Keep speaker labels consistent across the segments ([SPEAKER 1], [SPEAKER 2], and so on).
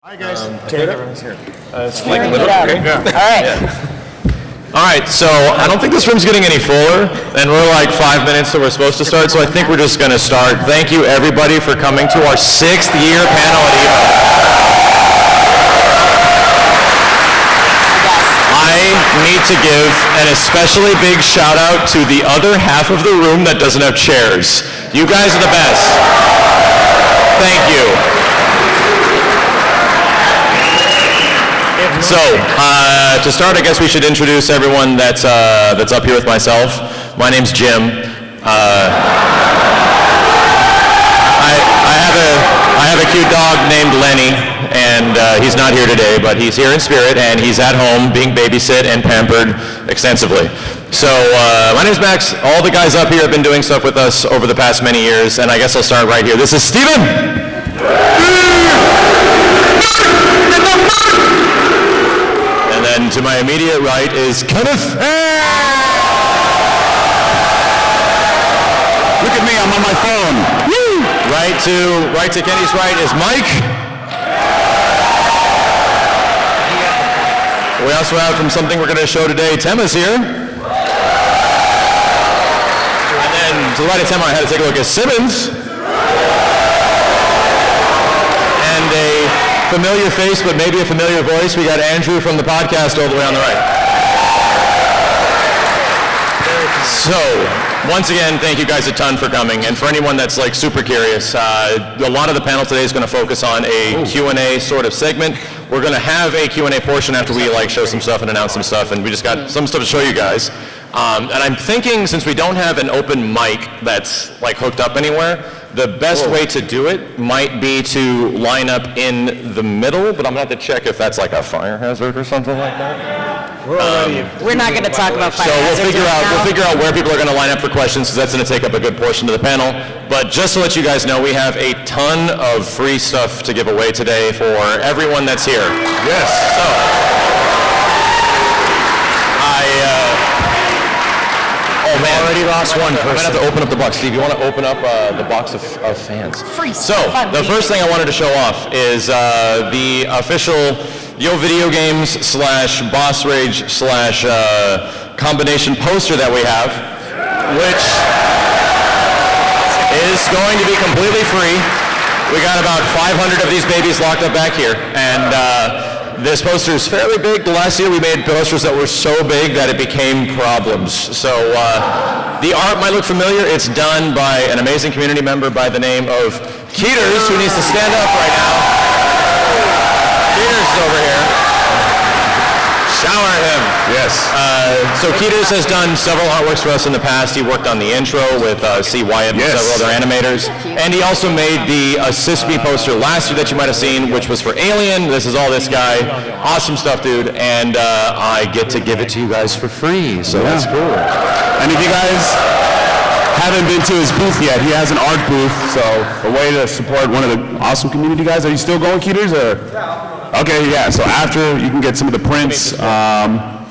[SPEAKER 1] Hi guys, everyone's here.
[SPEAKER 2] All right, so I don't think this room's getting any fuller, and we're like 5 minutes till we're supposed to start, so I think we're just going to start. Thank you everybody for coming to our 6th year panel at EVO. I need to give an especially big shout out to the other half of the room that doesn't have chairs. You guys are the best. Thank you. So, to start, I guess we should introduce everyone that's up here with myself. My name's Jim. I have a cute dog named Lenny, and he's not here today, but he's here in spirit, and he's at home being babysit and pampered extensively. So, my name's Max. All the guys up here have been doing stuff with us over the past many years, and I guess I'll start right here. This is Steven! And then to my immediate right is Kenneth.
[SPEAKER 3] Look at me, I'm on my phone.
[SPEAKER 2] Woo! Right to Kenny's right is Mike. We also have from something we're going to show today, Tema's here. And then to the right of Tema, I had to take a look at Simmons. And a familiar face, but maybe a familiar voice. We got Andrew from the podcast all the way on the right. So, once again, thank you guys a ton for coming. And for anyone that's like super curious, a lot of the panel today is going to focus on a Q&A sort of segment. We're going to have a Q&A portion after we like show some stuff and announce some stuff, and we just got some stuff to show you guys. And I'm thinking, since we don't have an open mic that's like hooked up anywhere, the best way to do it might be to line up in the middle, but I'm going to have to check if that's like a fire hazard or something like that.
[SPEAKER 4] We're not going to talk about fire
[SPEAKER 2] hazards. So we'll figure out where people are going to line up for questions, because that's going to take up a good portion of the panel. But just to let you guys know, we have a ton of free stuff to give away today for everyone that's here.
[SPEAKER 3] Yes.
[SPEAKER 2] So, oh man, already lost one person. I'm going to have to open up the box. Steve, you want to open up the box of fans?
[SPEAKER 4] Free
[SPEAKER 2] so,
[SPEAKER 4] stuff.
[SPEAKER 2] the first thing I wanted to show off is the official VideoGames / Boss Rage / combination poster that we have, which is going to be completely free. We got about 500 of these babies locked up back here, and this poster is fairly big. Last year we made posters that were so big that it became problems. So the art might look familiar. It's done by an amazing community member by the name of Keeters, who needs to stand up right now. Keeters is over here. Shower him.
[SPEAKER 3] Yes.
[SPEAKER 2] So Keeters has done several artworks for us in the past. He worked on the intro with C. Wyatt and several other animators. And he also made the Assist Me poster last year that you might have seen, which was for Alien. This is all this guy. Awesome stuff, dude. And I get to give it to you guys for free, so that's cool.
[SPEAKER 3] And if you guys haven't been to his booth yet, he has an art booth, so a way to support one of the awesome community guys. Are you still going, Keeters? Or? Okay, yeah, so after you can get some of the prints, you can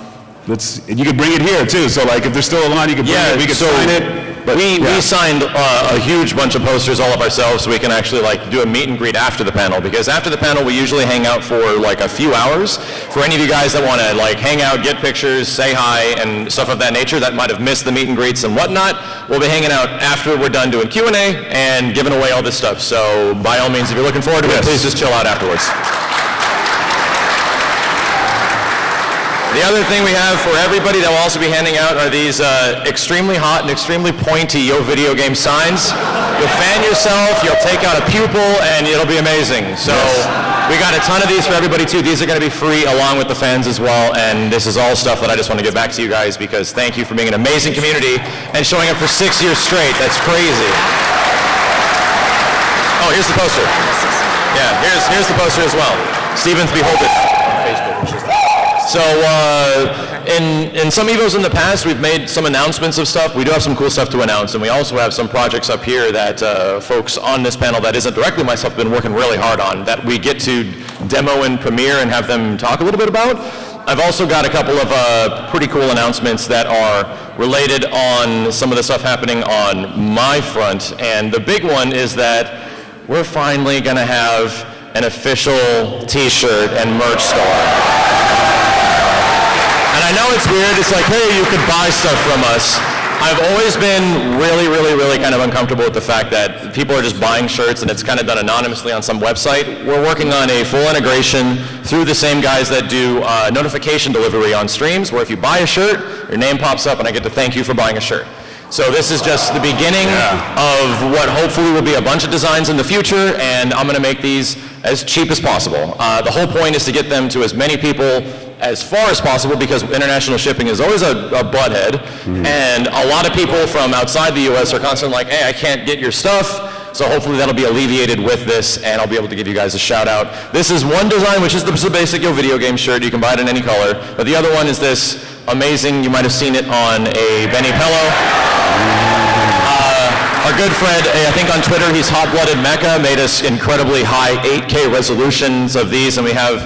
[SPEAKER 3] bring it here too, so like if there's still a line you can bring it, we can sign it. But
[SPEAKER 2] we signed a huge bunch of posters all of ourselves, so we can actually like do a meet and greet after the panel, because after the panel we usually hang out for like a few hours. For any of you guys that want to like hang out, get pictures, say hi, and stuff of that nature that might have missed the meet and greets and whatnot, we'll be hanging out after we're done doing Q&A and giving away all this stuff. So by all means, if you're looking forward to it, please just chill out afterwards. The other thing we have for everybody that will also be handing out are these extremely hot and extremely pointy Yo Video Game signs. You'll fan yourself, you'll take out a pupil, and it'll be amazing. So we got a ton of these for everybody too. These are going to be free along with the fans as well, and this is all stuff that I just want to give back to you guys, because thank you for being an amazing community and showing up for 6 years straight. That's crazy. Oh, here's the poster. Yeah, here's the poster as well. Stevens Behold It on Facebook. So in some EVOs in the past, we've made some announcements of stuff. We do have some cool stuff to announce, and we also have some projects up here that folks on this panel that isn't directly myself have been working really hard on that we get to demo and premiere and have them talk a little bit about. I've also got a couple of pretty cool announcements that are related on some of the stuff happening on my front, and the big one is that we're finally going to have an official t-shirt and merch store. And I know it's weird, it's like, hey, you could buy stuff from us. I've always been really kind of uncomfortable with the fact that people are just buying shirts and it's kind of done anonymously on some website. We're working on a full integration through the same guys that do notification delivery on streams, where if you buy a shirt, your name pops up and I get to thank you for buying a shirt. So this is just the beginning of what hopefully will be a bunch of designs in the future, and I'm gonna make these as cheap as possible. The whole point is to get them to as many people as far as possible, because international shipping is always a butthead, and a lot of people from outside the US are constantly like, hey, I can't get your stuff, so hopefully that'll be alleviated with this, and I'll be able to give you guys a shout out. This is one design, which is the basic video game shirt. You can buy it in any color, but the other one is this amazing, you might have seen it on a Benny Pello. Our good friend, I think on Twitter, he's Hot-Blooded Mecca, made us incredibly high 8K resolutions of these, and we have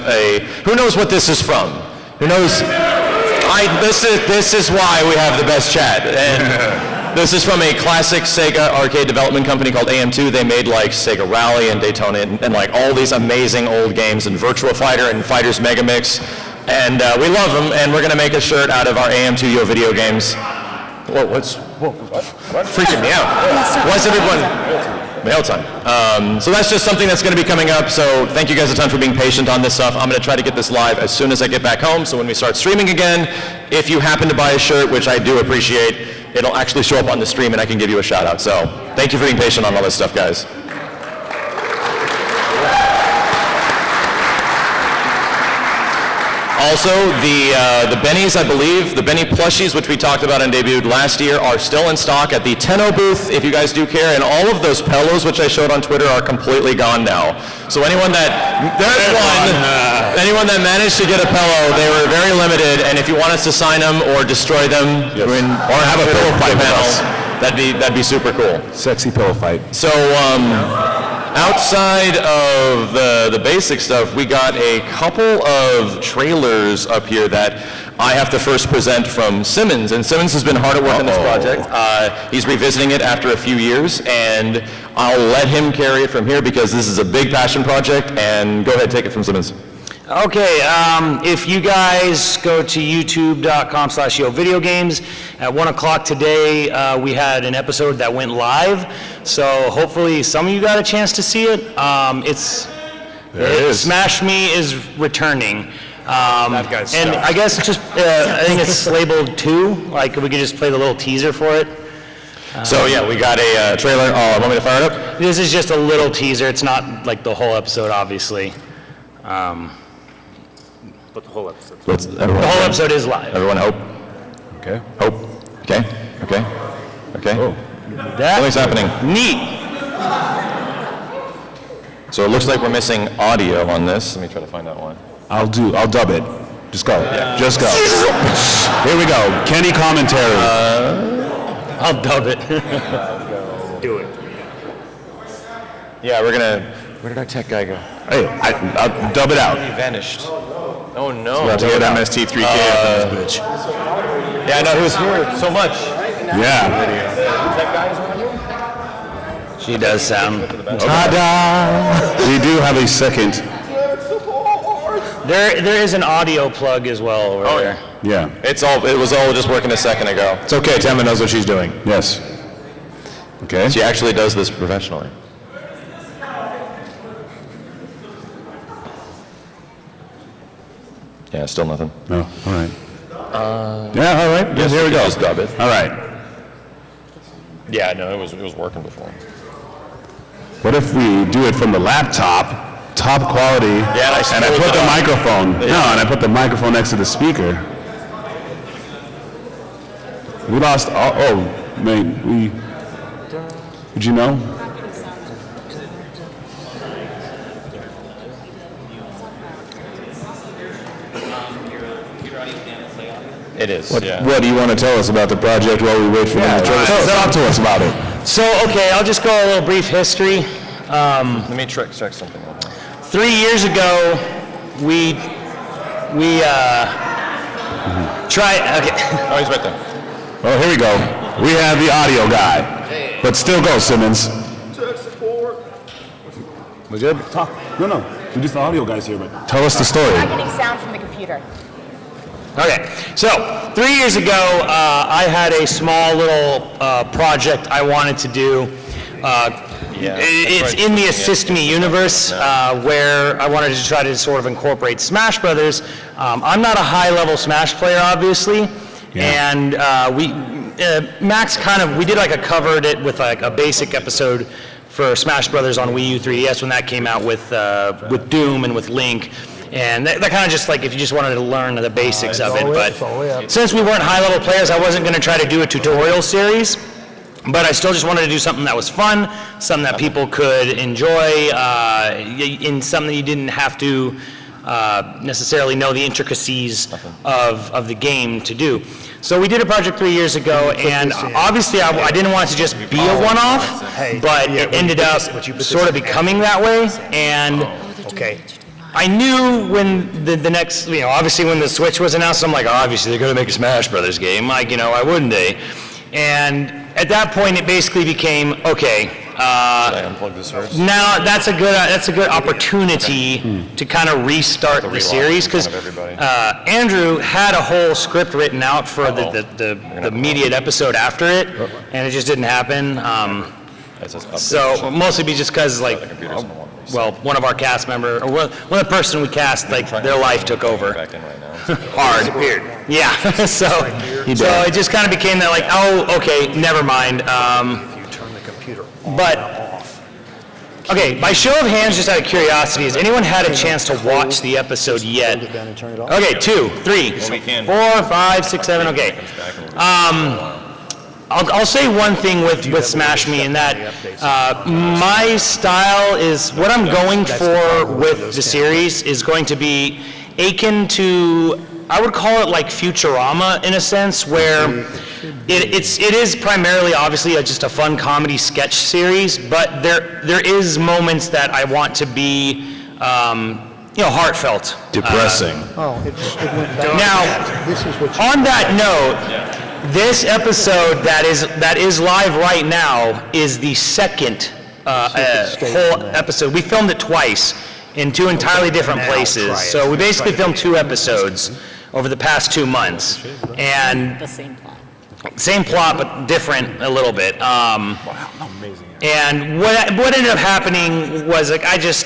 [SPEAKER 2] who knows what this is from? Who knows? This is why we have the best chat. And this is from a classic Sega arcade development company called AM2. They made like Sega Rally and Daytona and like all these amazing old games, and Virtua Fighter and Fighters Megamix. And we love them, and we're gonna make a shirt out of our AM2 Yo video games. Whoa, what's freaking me out? Why's everyone? Mail time. So that's just something that's going to be coming up. So thank you guys a ton for being patient on this stuff. I'm going to try to get this live as soon as I get back home. So when we start streaming again, if you happen to buy a shirt, which I do appreciate, it'll actually show up on the stream and I can give you a shout out. So thank you for being patient on all this stuff, guys. Also, the Bennies, I believe, the Benny plushies, which we talked about and debuted last year, are still in stock at the Tenno booth, if you guys do care. And all of those pillows, which I showed on Twitter, are completely gone now. So anyone that managed to get a pillow, they were very limited. And if you want us to sign them or destroy them, or have a pillow fight panel, that'd be super cool.
[SPEAKER 3] Sexy pillow fight.
[SPEAKER 2] So, outside of the basic stuff, we got a couple of trailers up here that I have to first present from Simmons. And Simmons has been hard at work on this project. He's revisiting it after a few years, and I'll let him carry it from here because this is a big passion project. And go ahead, take it from Simmons.
[SPEAKER 5] Okay, if you guys go to youtube.com/YoVideoGames, at 1 o'clock today, we had an episode that went live, so hopefully some of you got a chance to see it. Smash Me is returning.
[SPEAKER 2] That guy's
[SPEAKER 5] and
[SPEAKER 2] stuff.
[SPEAKER 5] I guess just, I think it's labeled 2, like we could just play the little teaser for it.
[SPEAKER 2] So yeah, we got a trailer. Oh, want me to fire it up?
[SPEAKER 5] This is just a little teaser, it's not like the whole episode, obviously. But the whole episode. The whole episode is live.
[SPEAKER 2] Everyone hope.
[SPEAKER 3] Okay.
[SPEAKER 2] Hope. Okay. Okay. Okay.
[SPEAKER 3] Oh.
[SPEAKER 2] Something's happening.
[SPEAKER 5] Neat.
[SPEAKER 2] So it looks like we're missing audio on this. Let me try to find that one.
[SPEAKER 3] I'll dub it. Just go. Just go. Here we go. Kenny commentary.
[SPEAKER 5] I'll dub it. Do it.
[SPEAKER 2] Yeah, we're gonna. Where did our tech guy go?
[SPEAKER 3] Hey, I'll dub it out.
[SPEAKER 2] He vanished. Oh no.
[SPEAKER 3] About to get MST3K up in this bitch.
[SPEAKER 2] Yeah, I know, he was here so much.
[SPEAKER 3] Yeah.
[SPEAKER 5] She does sound.
[SPEAKER 3] Ta-da! We do have a second.
[SPEAKER 5] There is an audio plug as well over there.
[SPEAKER 3] Yeah.
[SPEAKER 2] It was all just working a second ago.
[SPEAKER 1] It's okay, Tamma knows what she's doing.
[SPEAKER 3] Yes. Okay.
[SPEAKER 2] She actually does this professionally. Yeah, still nothing.
[SPEAKER 3] No. All right. Yeah. All right.
[SPEAKER 2] Yes,
[SPEAKER 3] Here we go.
[SPEAKER 2] Just dub it.
[SPEAKER 3] All right.
[SPEAKER 2] Yeah, no, it was working before.
[SPEAKER 3] What if we do it from the laptop, top quality,
[SPEAKER 2] Yeah,
[SPEAKER 3] and I put the microphone, and I put the microphone next to the speaker. We lost all, did you know?
[SPEAKER 2] It is,
[SPEAKER 1] What do you want to tell us about the project while we wait for them to try to
[SPEAKER 3] Talk to us about it.
[SPEAKER 5] So, okay, I'll just go a little brief history.
[SPEAKER 2] Let me check something.
[SPEAKER 5] 3 years ago, we tried, okay.
[SPEAKER 2] Oh, he's right there.
[SPEAKER 3] Well, here we go. We have the audio guy. But still go, Simmons. Was good? Talk. No. We're just the audio guys here, but tell us the story.
[SPEAKER 4] I'm not getting sound from the computer.
[SPEAKER 5] Okay, so 3 years ago, I had a small little project I wanted to do. It's in the Assist Me universe, where I wanted to try to sort of incorporate Smash Brothers. I'm not a high-level Smash player, obviously, and Max we did like a covered it with like a basic episode for Smash Brothers on Wii U 3DS when that came out with Doom and with Link. And that kind of just like, if you just wanted to learn the basics of it. But since we weren't high-level players, I wasn't going to try to do a tutorial series. But I still just wanted to do something that was fun, something that people could enjoy, in something you didn't have to necessarily know the intricacies of the game to do. So we did a project 3 years ago, and obviously I didn't want it to just be a one-off, but it ended up sort of becoming that way. And I knew when the next, obviously when the Switch was announced, I'm like, obviously they're going to make a Smash Brothers game. Like, why wouldn't they? And at that point, it basically became, okay, now that's a good opportunity to kind of restart the series, because Andrew had a whole script written out for the immediate episode after it, and it just didn't happen. So mostly just because, like, one of our cast members, or one of the person we cast, like, their life took over. Hard. Yeah. so it just kind of became that, like, oh, okay, never mind. But okay, by show of hands, just out of curiosity, has anyone had a chance to watch the episode yet? Okay, 2, 3, 4, 5, 6, 7. Okay. I'll say one thing with Smash Me, and that my style is, what I'm going for with the series is going to be akin to, I would call it like Futurama in a sense, where it is primarily obviously just a fun comedy sketch series, but there is moments that I want to be heartfelt.
[SPEAKER 1] Depressing.
[SPEAKER 5] Now, on that note, this episode that is live right now is the second whole episode. We filmed it twice in 2 entirely different places. So we basically filmed 2 episodes over the past 2 months. And
[SPEAKER 4] The same plot.
[SPEAKER 5] same plot, but different a little bit. And what ended up happening was, like,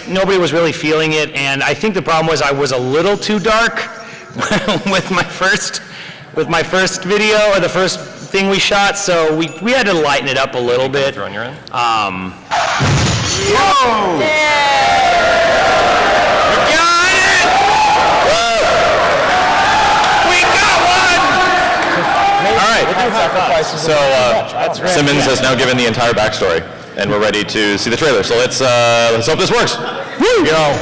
[SPEAKER 5] nobody was really feeling it, and I think the problem was I was a little too dark with my first video, or the first thing we shot, so we had to lighten it up a little bit.
[SPEAKER 2] Throwing your end? So Simmons has now given the entire backstory, and we're ready to see the trailer. So let's hope this works. Woo! Go.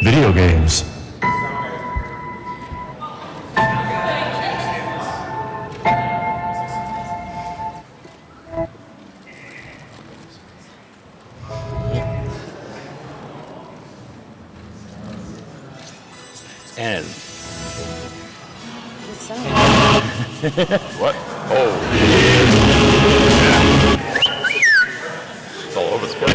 [SPEAKER 6] Video games.
[SPEAKER 5] And
[SPEAKER 2] What? Oh. It's all over the place.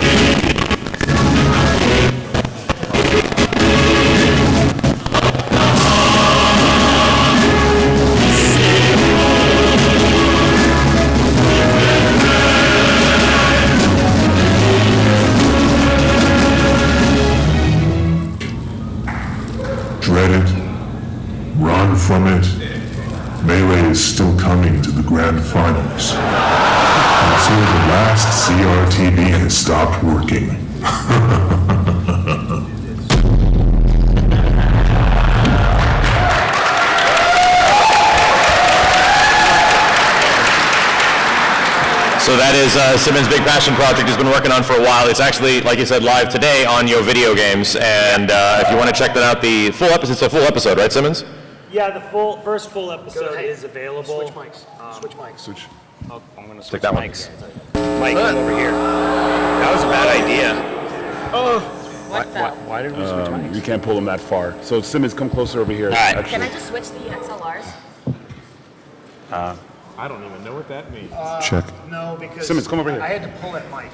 [SPEAKER 6] Dread it. Run from it. Melee is still coming to the grand finals. Until the last CRTV has stopped working.
[SPEAKER 2] So that is Simmons' big passion project he's been working on for a while. It's actually, like you said, live today on VideoGames. And if you want to check that out, the full episode, it's a full episode, right, Simmons?
[SPEAKER 5] yeah, the first full episode is available. Switch mics.
[SPEAKER 3] Switch mics. Switch.
[SPEAKER 5] I'm gonna switch
[SPEAKER 2] Take that one.
[SPEAKER 5] mics. Mike, come over here. That was a bad idea.
[SPEAKER 4] Why
[SPEAKER 5] did we switch mics?
[SPEAKER 3] We can't pull them that far. So Simmons, come closer over here.
[SPEAKER 5] All right.
[SPEAKER 4] Can I just switch the XLRs?
[SPEAKER 7] I don't even know what that means.
[SPEAKER 6] Check.
[SPEAKER 8] No, because
[SPEAKER 3] Simmons, come over here.
[SPEAKER 8] I had to pull that mic.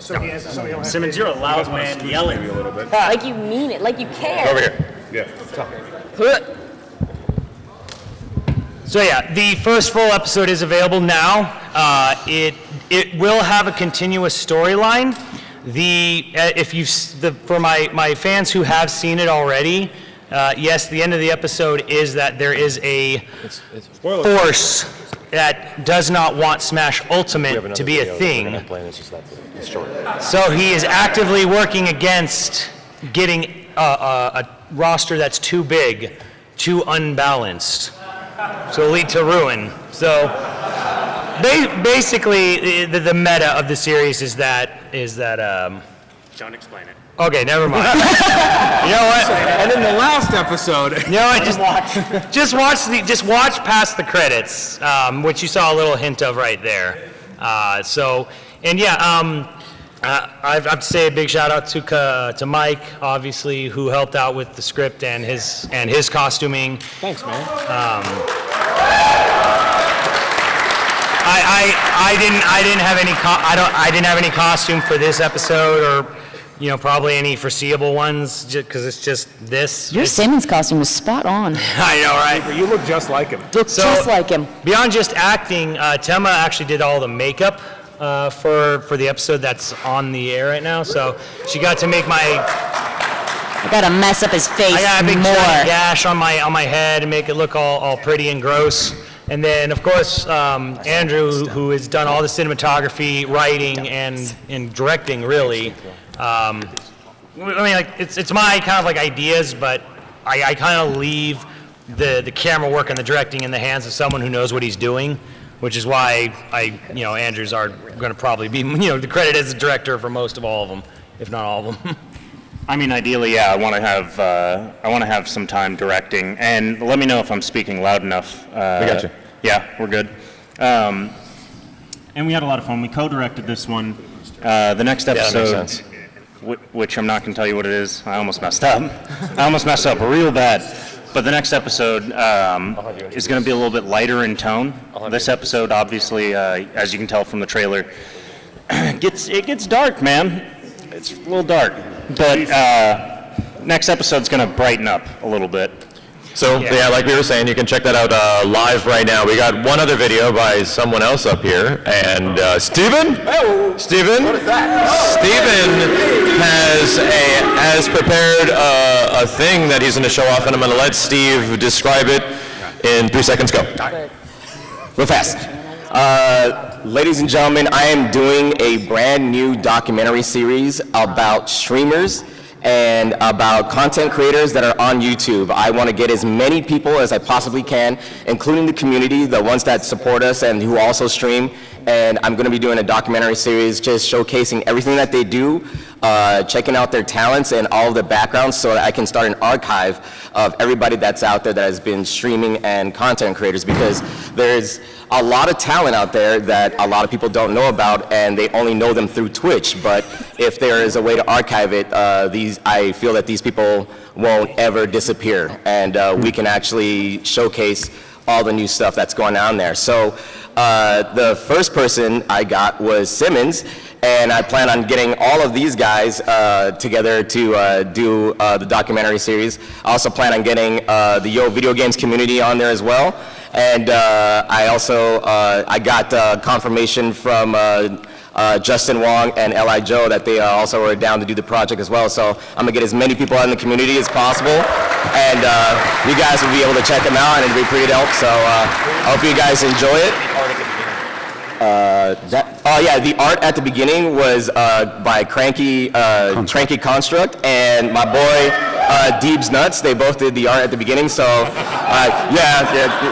[SPEAKER 5] Simmons, you're a loud man yelling.
[SPEAKER 4] Like you mean it, like you care.
[SPEAKER 2] Over here.
[SPEAKER 5] So yeah, the first full episode is available now. It will have a continuous storyline. For my fans who have seen it already, yes, the end of the episode is that there is a force that does not want Smash Ultimate to be a thing. So he is actively working against getting a roster that's too big, too unbalanced. So it'll lead to ruin. So basically, the meta of the series is that.
[SPEAKER 7] Don't explain it.
[SPEAKER 5] Okay, never mind. You know what?
[SPEAKER 8] And in the last episode,
[SPEAKER 5] You know what? Just watch past the credits, which you saw a little hint of right there. I have to say a big shout out to Mike, obviously, who helped out with the script and his costuming.
[SPEAKER 8] thanks, man.
[SPEAKER 5] I didn't have any costume for this episode, or probably any foreseeable ones, because it's just this.
[SPEAKER 9] Your Simmons costume was spot on.
[SPEAKER 5] I know, right?
[SPEAKER 8] You look just like him.
[SPEAKER 9] Looked just like him.
[SPEAKER 5] Beyond just acting, Tema actually did all the makeup for the episode that's on the air right now. So she got to make
[SPEAKER 9] I gotta mess up his face
[SPEAKER 5] I got a big
[SPEAKER 9] more.
[SPEAKER 5] giant gash on my head and make it look all pretty and gross. And then, of course, Andrew, who has done all the cinematography, writing, and directing, really. It's my kind of like ideas, but I kind of leave the camera work and the directing in the hands of someone who knows what he's doing, which is why Andrews are going to probably be, the credit as the director for most of all of them, if not all of them.
[SPEAKER 7] I mean, ideally, yeah. I want to have some time directing, and let me know if I'm speaking loud enough.
[SPEAKER 2] We got you.
[SPEAKER 7] Yeah, we're good. And we had a lot of fun. We co-directed this one. The next episode,
[SPEAKER 2] that makes sense.
[SPEAKER 7] which I'm not going to tell you what it is. I almost messed up. Real bad. But the next episode is going to be a little bit lighter in tone. This episode, obviously, as you can tell from the trailer, it gets dark, man. It's a little dark. But next episode's going to brighten up a little bit.
[SPEAKER 2] So, yeah, like we were saying, you can check that out live right now. We got one other video by someone else up here, and Steven? Steven? What is that? Steven has prepared a thing that he's going to show off, and I'm going to let Steve describe it in 3 seconds. Go.
[SPEAKER 10] Real fast. Ladies and gentlemen, I am doing a brand new documentary series about streamers and about content creators that are on YouTube. I want to get as many people as I possibly can, including the community, the ones that support us and who also stream. And I'm going to be doing a documentary series just showcasing everything that they do, checking out their talents and all of their backgrounds so that I can start an archive of everybody that's out there that has been streaming and content creators, because there's a lot of talent out there that a lot of people don't know about, and they only know them through Twitch. But if there is a way to archive it, I feel that these people won't ever disappear, and we can actually showcase all the new stuff that's going on there. So the first person I got was Simmons, and I plan on getting all of these guys together to do the documentary series. I also plan on getting the VideoGames community on there as well. And I also I got confirmation from Justin Wong and Li Joe that they also are down to do the project as well. So I'm gonna get as many people out in the community as possible, and you guys will be able to check them out, and it'll be pretty dope. So I hope you guys enjoy it. The art at the beginning was by Cranky Construct and my boy Deeb's Nuts. They both did the art at the beginning. So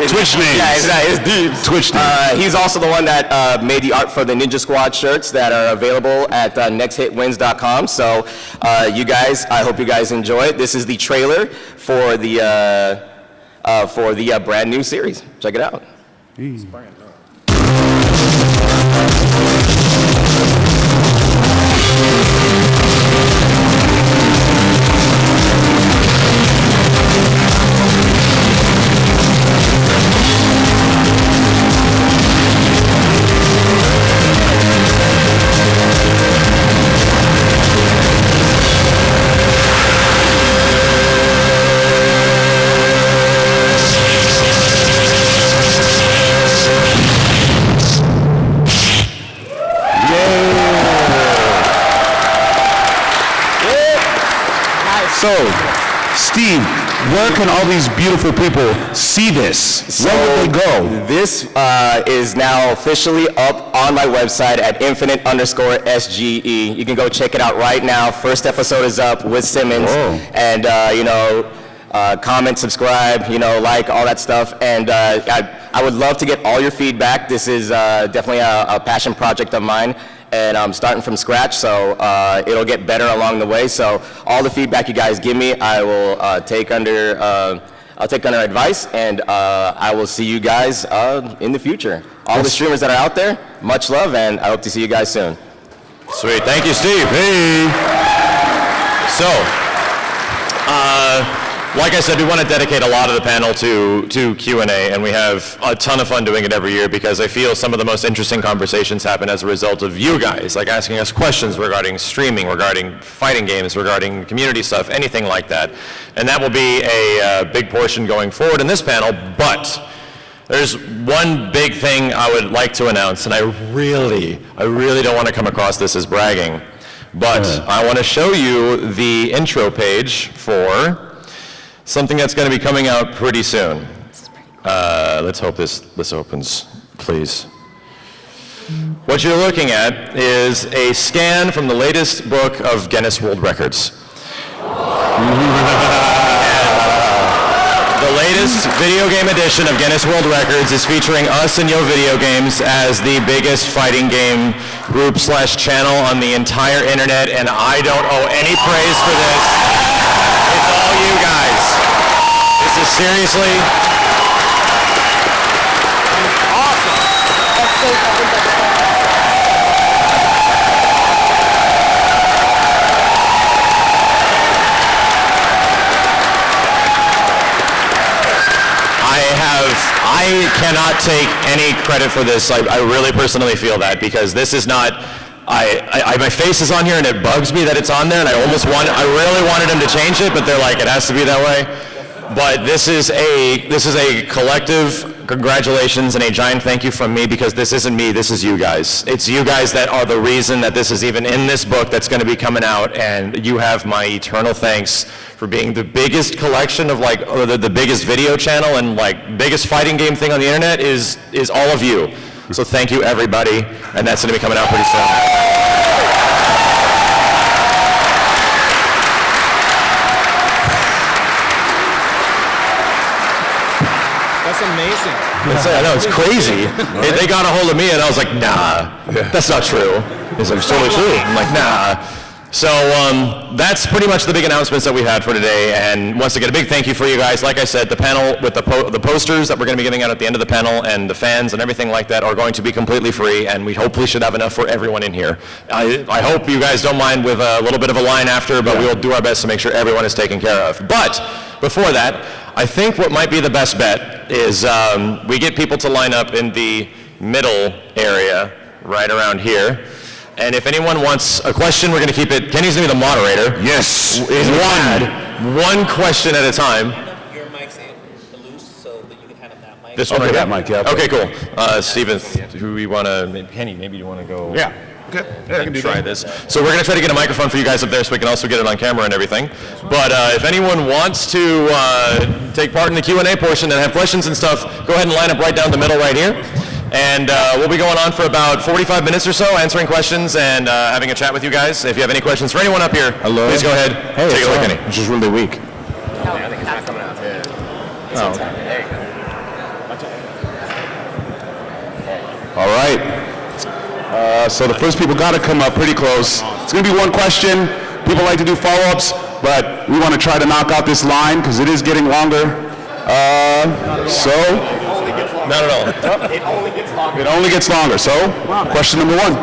[SPEAKER 3] Twitch names.
[SPEAKER 10] Yeah, it's Deeb's.
[SPEAKER 3] Twitch names.
[SPEAKER 10] He's also the one that made the art for the Ninja Squad shirts that are available at nexthitwins.com. So you guys, I hope you guys enjoy it. This is the trailer for the brand new series. Check it out.
[SPEAKER 3] So, Steve, where can all these beautiful people see this? Where would they go?
[SPEAKER 10] This is now officially up on my website at infinite_SGE. You can go check it out right now. First episode is up with Simmons.
[SPEAKER 3] Whoa.
[SPEAKER 10] And, comment, subscribe, like, all that stuff. And I would love to get all your feedback. This is definitely a passion project of mine. And I'm starting from scratch, so it'll get better along the way. So all the feedback you guys give me, I will take under advice, and I will see you guys in the future. All the streamers that are out there, much love, and I hope to see you guys soon.
[SPEAKER 2] Sweet. Thank you, Steve. Hey. So, like I said, we want to dedicate a lot of the panel to Q&A, and we have a ton of fun doing it every year because I feel some of the most interesting conversations happen as a result of you guys, like asking us questions regarding streaming, regarding fighting games, regarding community stuff, anything like that. And that will be a big portion going forward in this panel, but there's one big thing I would like to announce, and I really don't want to come across this as bragging, but I want to show you the intro page for something that's going to be coming out pretty soon. Let's hope this opens, please. What you're looking at is a scan from the latest book of Guinness World Records. The latest video game edition of Guinness World Records is featuring us and Yo Video Games as the biggest fighting game group/channel on the entire internet, and I don't owe any praise for this. It's all you guys. This is seriously awesome.
[SPEAKER 4] That's so cool.
[SPEAKER 2] I cannot take any credit for this. I really personally feel that because this is not, my face is on here and it bugs me that it's on there, and I really wanted them to change it, but they're like, it has to be that way. But this is a collective congratulations and a giant thank you from me, because this isn't me, this is you guys. It's you guys that are the reason that this is even in this book that's going to be coming out, and you have my eternal thanks for being the biggest collection of the biggest video channel and biggest fighting game thing on the internet is all of you. So thank you everybody, and that's going to be coming out pretty soon.
[SPEAKER 8] That's amazing.
[SPEAKER 2] I know, it's crazy. They got a hold of me and I was like, nah, that's not true. It's totally true. I'm like, nah. So that's pretty much the big announcements that we had for today. And once again, a big thank you for you guys. Like I said, the panel with the posters that we're going to be giving out at the end of the panel and the fans and everything like that are going to be completely free, and we hopefully should have enough for everyone in here. I hope you guys don't mind with a little bit of a line after, but we will do our best to make sure everyone is taken care of. But before that, I think what might be the best bet is we get people to line up in the middle area, right around here. And if anyone wants a question, we're going to keep it. Kenny's going to be the moderator.
[SPEAKER 3] Yes.
[SPEAKER 2] One question at a time.
[SPEAKER 11] Your mic's loose so that you can have that mic.
[SPEAKER 2] This one right here?
[SPEAKER 3] that mic, yeah.
[SPEAKER 2] Okay, cool. Steven, do we want to, Kenny, maybe you want to go?
[SPEAKER 3] Yeah. Okay. Yeah, I can do
[SPEAKER 2] Try
[SPEAKER 3] that.
[SPEAKER 2] this. So we're going to try to get a microphone for you guys up there so we can also get it on camera and everything. But if anyone wants to take part in the Q&A portion and have questions and stuff, go ahead and line up right down the middle right here. And we'll be going on for about 45 minutes or so, answering questions and having a chat with you guys. If you have any questions for anyone up here, please go ahead.
[SPEAKER 3] Hey,
[SPEAKER 2] take a look, Kenny.
[SPEAKER 3] It's just really weak.
[SPEAKER 10] I think it's not coming out.
[SPEAKER 3] Oh. All right. So the first people got to come up pretty close. It's going to be one question. People like to do follow-ups, but we want to try to knock out this line because it is getting longer.
[SPEAKER 2] Not at all.
[SPEAKER 3] It only gets longer. So, question number one.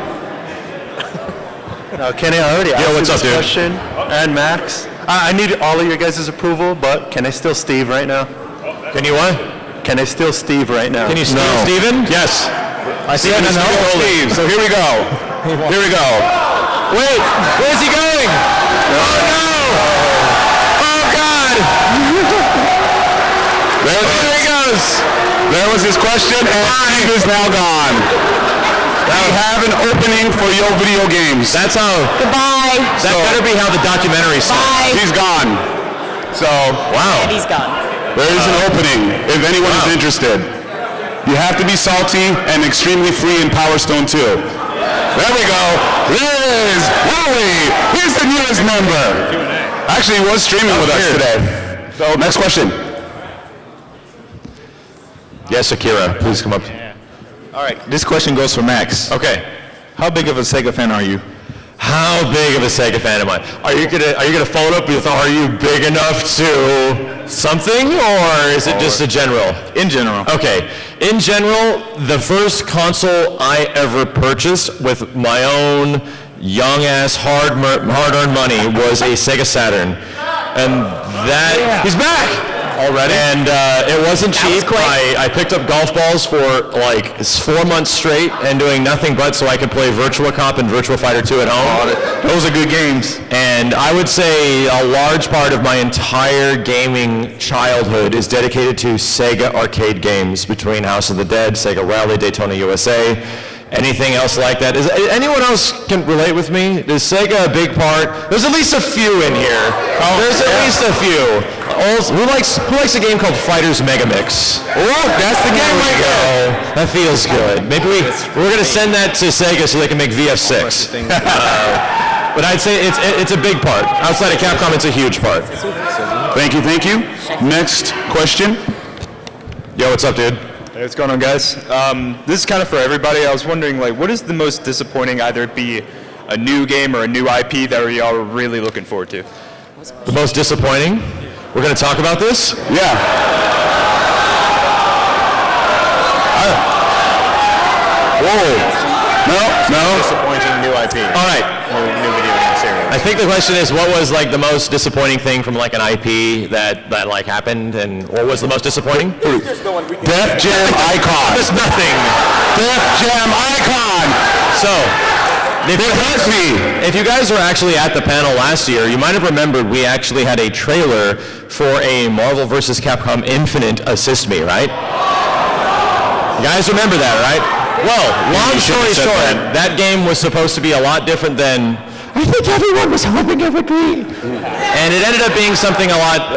[SPEAKER 12] Kenny, I already asked
[SPEAKER 2] what's
[SPEAKER 12] you
[SPEAKER 2] up,
[SPEAKER 12] this
[SPEAKER 2] dude?
[SPEAKER 12] question, and Max. I need all of your guys' approval, but can I steal Steve right now?
[SPEAKER 2] Can you what?
[SPEAKER 12] Can I steal Steve right now?
[SPEAKER 2] Can you steal Steven? Yes.
[SPEAKER 12] I see
[SPEAKER 3] Steve, so here we go. Here we go.
[SPEAKER 2] Wait, where's he going? Oh no! Oh God! There he goes.
[SPEAKER 3] There was his question, and Steve is now gone. We have an opening for Yo Video Games.
[SPEAKER 2] That's how.
[SPEAKER 9] Goodbye. Bye.
[SPEAKER 2] That better be how the documentary starts.
[SPEAKER 9] Bye.
[SPEAKER 3] He's gone. So,
[SPEAKER 2] Wow.
[SPEAKER 9] And he's gone.
[SPEAKER 3] there is an opening if anyone is interested. You have to be salty and extremely free in Power Stone 2. There we go. There it is. Wally. Here's the newest member. Actually, he was streaming with us today. So, next question.
[SPEAKER 2] Yes, Akira, please come up.
[SPEAKER 1] All right, this question goes for Max.
[SPEAKER 2] Okay.
[SPEAKER 1] How big of a Sega fan are you?
[SPEAKER 2] How big of a Sega fan am I? Are you gonna follow it up with are you big enough to something, or is it just a general?
[SPEAKER 1] In general.
[SPEAKER 2] Okay. In general, the first console I ever purchased with my own young-ass hard-earned money was a Sega Saturn. And that... He's back! Already? And it wasn't cheap. I picked up golf balls for like 4 months straight and doing nothing but so I could play Virtua Cop and Virtua Fighter 2 at home.
[SPEAKER 1] Those are good games.
[SPEAKER 2] And I would say a large part of my entire gaming childhood is dedicated to Sega arcade games between House of the Dead, Sega Rally, Daytona USA, anything else like that. Is anyone else can relate with me? Is Sega a big part? There's at least a few in here. There's at least a few. Also, who likes a game called Fighters Megamix? Oh, that's the game right there. That feels good. Maybe we're gonna send that to Sega so they can make VF6. But I'd say it's a big part. Outside of Capcom, it's a huge part.
[SPEAKER 3] Thank you, thank you. Next question.
[SPEAKER 2] Yo, what's up, dude?
[SPEAKER 13] Hey, what's going on, guys? This is kind of for everybody. I was wondering, like, what is the most disappointing, either it be a new game or a new IP that y'all are really looking forward to?
[SPEAKER 2] The most disappointing? We're going to talk about this?
[SPEAKER 3] Yeah. Whoa. No.
[SPEAKER 13] Disappointing new IP.
[SPEAKER 2] All right.
[SPEAKER 13] New video game series.
[SPEAKER 2] I think the question is, what was like the most disappointing thing from like an IP that like happened, and what was the most disappointing?
[SPEAKER 3] Def Jam Icon.
[SPEAKER 2] There's nothing.
[SPEAKER 3] Def Jam Icon.
[SPEAKER 2] So, if you guys were actually at the panel last year, you might have remembered we actually had a trailer for a Marvel vs. Capcom Infinite Assist Me, right? You guys remember that, right? Well, long story short, that game was supposed to be a lot different than I think everyone was hoping it would be. And it ended up being something a lot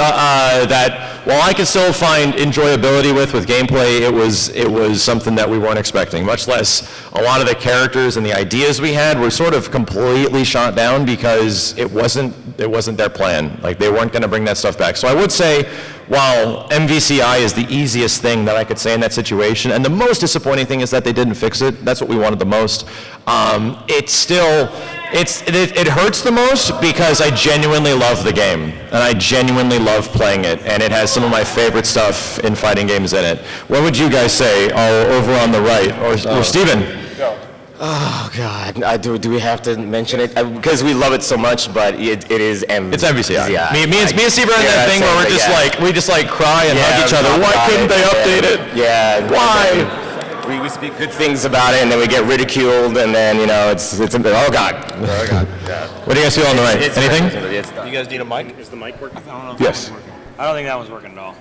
[SPEAKER 2] that, while I could still find enjoyability with gameplay, it was something that we weren't expecting. Much less a lot of the characters and the ideas we had were sort of completely shot down because it wasn't their plan. Like, they weren't going to bring that stuff back. So I would say, while MVCI is the easiest thing that I could say in that situation, and the most disappointing thing is that they didn't fix it. That's what we wanted the most. It hurts the most because I genuinely love the game, and I genuinely love playing it, and it has some of my favorite stuff in fighting games in it. What would you guys say? Over on the right, or Steven?
[SPEAKER 10] Oh God, do we have to mention it? Because we love it so much, but it is MVCI.
[SPEAKER 2] It's MVCI.
[SPEAKER 10] Yeah,
[SPEAKER 2] me and Steve are in that thing where we just cry and hug each other. Why couldn't they update it?
[SPEAKER 10] Yeah.
[SPEAKER 2] Why?
[SPEAKER 10] We speak good things about it, and then we get ridiculed, and then it's oh God. Oh God.
[SPEAKER 2] Yeah. What do you guys feel on the right? Anything?
[SPEAKER 11] You guys need a mic?
[SPEAKER 7] Is the mic working?
[SPEAKER 3] Yes.
[SPEAKER 5] I don't think that one's working at all.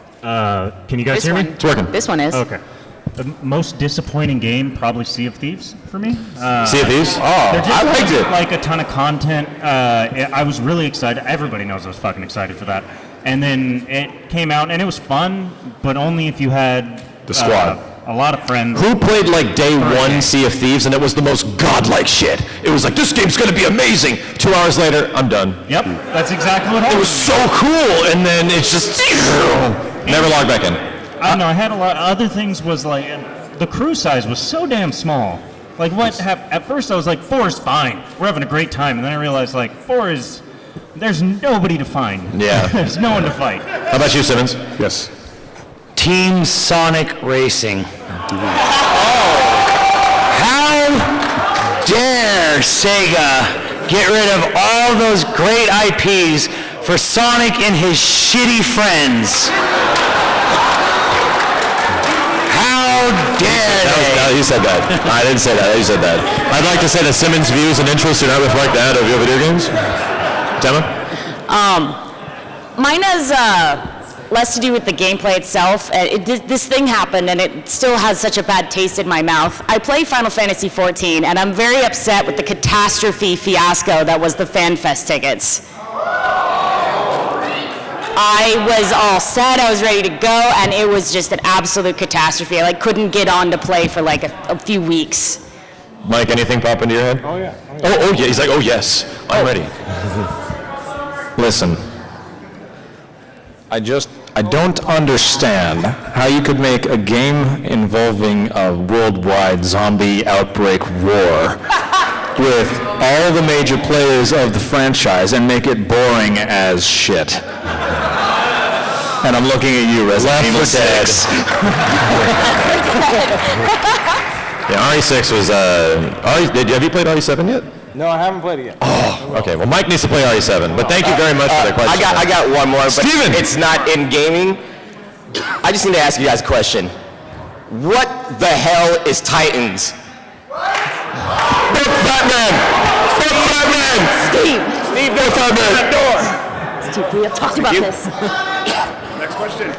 [SPEAKER 14] Can you guys
[SPEAKER 9] This
[SPEAKER 14] hear
[SPEAKER 9] one.
[SPEAKER 14] me?
[SPEAKER 2] It's working.
[SPEAKER 9] This one is.
[SPEAKER 14] Okay. The most disappointing game, probably Sea of Thieves for me.
[SPEAKER 2] Sea of Thieves? Oh,
[SPEAKER 14] there just
[SPEAKER 2] I liked
[SPEAKER 14] wasn't,
[SPEAKER 2] it.
[SPEAKER 14] like a ton of content. I was really excited. Everybody knows I was fucking excited for that. And then it came out, and it was fun, but only if you had
[SPEAKER 2] The squad.
[SPEAKER 14] A lot of friends.
[SPEAKER 2] Who played like day one Sea of Thieves, and it was the most godlike shit? It was like, this game's gonna be amazing. 2 hours later, I'm done.
[SPEAKER 14] Yep, that's exactly what happened.
[SPEAKER 2] It was so cool, and then it's just never logged back in.
[SPEAKER 14] I don't know. I had a lot. Other things was like the crew size was so damn small. Like at first I was like, 4 is fine. We're having a great time, and then I realized like 4 is there's nobody to find.
[SPEAKER 2] Yeah.
[SPEAKER 14] There's no one to fight.
[SPEAKER 2] How about you, Simmons?
[SPEAKER 3] Yes.
[SPEAKER 5] Team Sonic Racing. How dare Sega get rid of all those great IPs for Sonic and his shitty friends? How dare they?
[SPEAKER 2] You said that. I didn't say that. You said that. I'd like to say that Simmons' views and interests do not reflect that of your video games. Gemma?
[SPEAKER 4] Mine is,
[SPEAKER 9] less to do with the gameplay itself. This thing happened, and it still has such a bad taste in my mouth. I play Final Fantasy XIV, and I'm very upset with the catastrophe fiasco that was the FanFest tickets. I was all set, I was ready to go, and it was just an absolute catastrophe. I couldn't get on to play for like a few weeks.
[SPEAKER 2] Mike, anything pop into your head?
[SPEAKER 8] Oh, yeah.
[SPEAKER 2] Oh, yeah. He's like, oh, yes. I'm ready.
[SPEAKER 1] Listen, I don't understand how you could make a game involving a worldwide zombie outbreak war with all the major players of the franchise and make it boring as shit. And I'm looking at you, Resident Evil 6.
[SPEAKER 2] Yeah, RE6 was, have you played RE7 yet?
[SPEAKER 8] No, I haven't played it yet.
[SPEAKER 2] Oh, okay. Well, Mike needs to play RE7, but thank you very much for that question.
[SPEAKER 10] I got one more, but
[SPEAKER 2] Steven!
[SPEAKER 10] It's not in gaming. I just need to ask you guys a question. What the hell is Titans?
[SPEAKER 2] Book Batman! Book Batman!
[SPEAKER 9] Steve,
[SPEAKER 2] Book Batman!
[SPEAKER 9] Steve, we have talked about this.
[SPEAKER 3] Next question.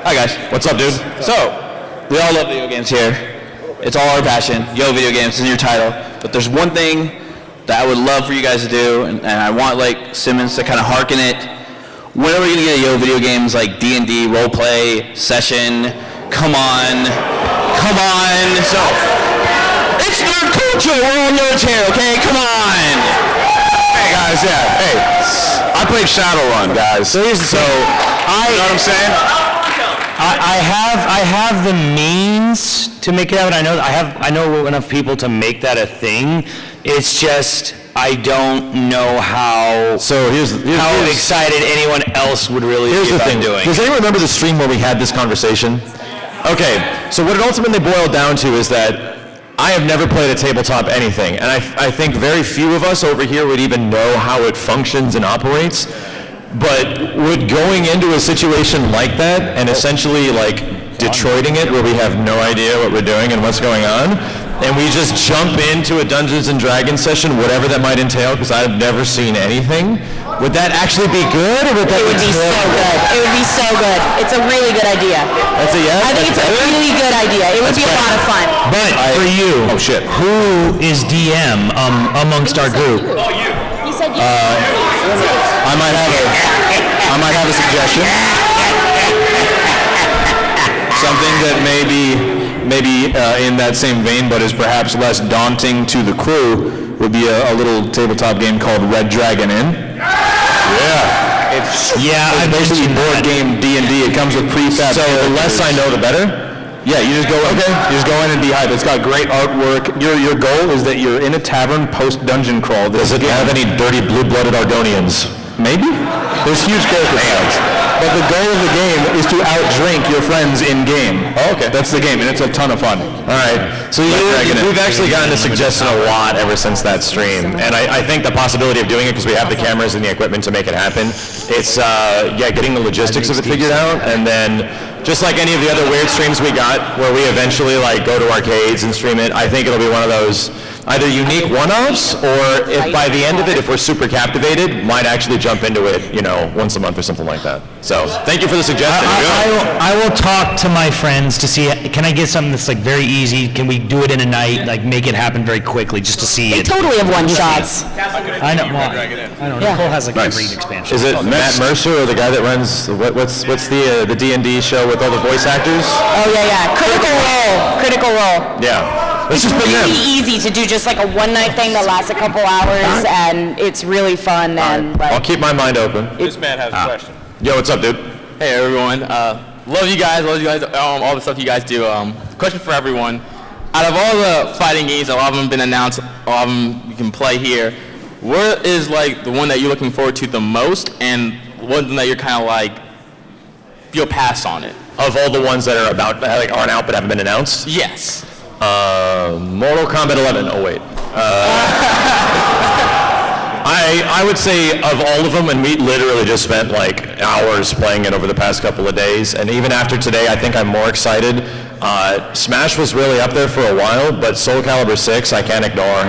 [SPEAKER 15] Hi guys.
[SPEAKER 2] What's up, dude?
[SPEAKER 15] So, we all love video games here. It's all our passion. Yo, video games is in your title. But there's one thing that I would love for you guys to do, and I want like Simmons to kind of hearken it. When are we gonna get Yo video games like D&D roleplay session? Come on. So, it's nerd culture. We're all nerds here, okay? Come on.
[SPEAKER 3] Hey guys, yeah, hey. I played Shadowrun, guys. So,
[SPEAKER 5] you know
[SPEAKER 3] what I'm saying?
[SPEAKER 5] I have the means to make it happen. I know enough people to make that a thing. It's just I don't know how.
[SPEAKER 2] So here's
[SPEAKER 5] excited anyone else would really be about doing.
[SPEAKER 2] Does anyone remember the stream where we had this conversation? Okay, so what it ultimately boiled down to is that I have never played a tabletop anything, and I think very few of us over here would even know how it functions and operates. But would going into a situation like that and essentially like Detroiting it where we have no idea what we're doing and what's going on, and we just jump into a Dungeons and Dragons session, whatever that might entail, because I've never seen anything, would that actually be good, or would that
[SPEAKER 9] It would be so good. It would be so good. It's a really good idea.
[SPEAKER 2] That's a yes?
[SPEAKER 9] I think it's a really good idea. It would be a lot of fun.
[SPEAKER 5] But for you, who is DM amongst our group?
[SPEAKER 9] He said you.
[SPEAKER 1] I might have a suggestion. Something that maybe in that same vein, but is perhaps less daunting to the crew, would be a little tabletop game called Red Dragon Inn. Yeah. It's basically board game D&D. It comes with prefab.
[SPEAKER 2] So the less I know, the better?
[SPEAKER 1] Yeah, you just go in. Okay. You just go in and be hype. It's got great artwork. Your goal is that you're in a tavern post dungeon crawl.
[SPEAKER 2] Does it have any dirty blue-blooded Ardonians?
[SPEAKER 1] Maybe. There's huge character counts. But the goal of the game is to outdrink your friends in game.
[SPEAKER 2] Oh, okay.
[SPEAKER 1] That's the game, and it's a ton of fun.
[SPEAKER 2] All right. So we've actually gotten this suggestion a lot ever since that stream, and I think the possibility of doing it, because we have the cameras and the equipment to make it happen, it's getting the logistics of it figured out, and then just like any of the other weird streams we got, where we eventually like go to arcades and stream it, I think it'll be one of those either unique one-offs, or if by the end of it, if we're super captivated, might actually jump into it, once a month or something like that. So thank you for the suggestion.
[SPEAKER 5] I will talk to my friends to see, can I get something that's like very easy? Can we do it in a night, like make it happen very quickly, just to see
[SPEAKER 9] They
[SPEAKER 5] it?
[SPEAKER 9] totally have one-shots.
[SPEAKER 5] I know. I know. Nicole has like a green expansion.
[SPEAKER 2] Is it Matt Mercer or the guy that runs, what's the D&D show with all the voice actors?
[SPEAKER 9] Oh, yeah. Critical Role.
[SPEAKER 2] Yeah.
[SPEAKER 9] It's really easy to do just like a one-night thing that lasts a couple hours, and it's really fun. And
[SPEAKER 2] I'll keep my mind open.
[SPEAKER 8] This man has a question.
[SPEAKER 2] Yo, what's up, dude?
[SPEAKER 16] Hey everyone, love you guys, all the stuff you guys do. Question for everyone: out of all the fighting games, a lot of them have been announced, a lot of them you can play here. What is like the one that you're looking forward to the most, and one that you're kind of like you'll pass on it?
[SPEAKER 2] Of all the ones that are aren't out but haven't been announced?
[SPEAKER 16] Yes.
[SPEAKER 2] Mortal Kombat 11. Oh wait. I would say of all of them, and we literally just spent like hours playing it over the past couple of days, and even after today, I think I'm more excited. Smash was really up there for a while, but Soul Calibur 6 I can't ignore.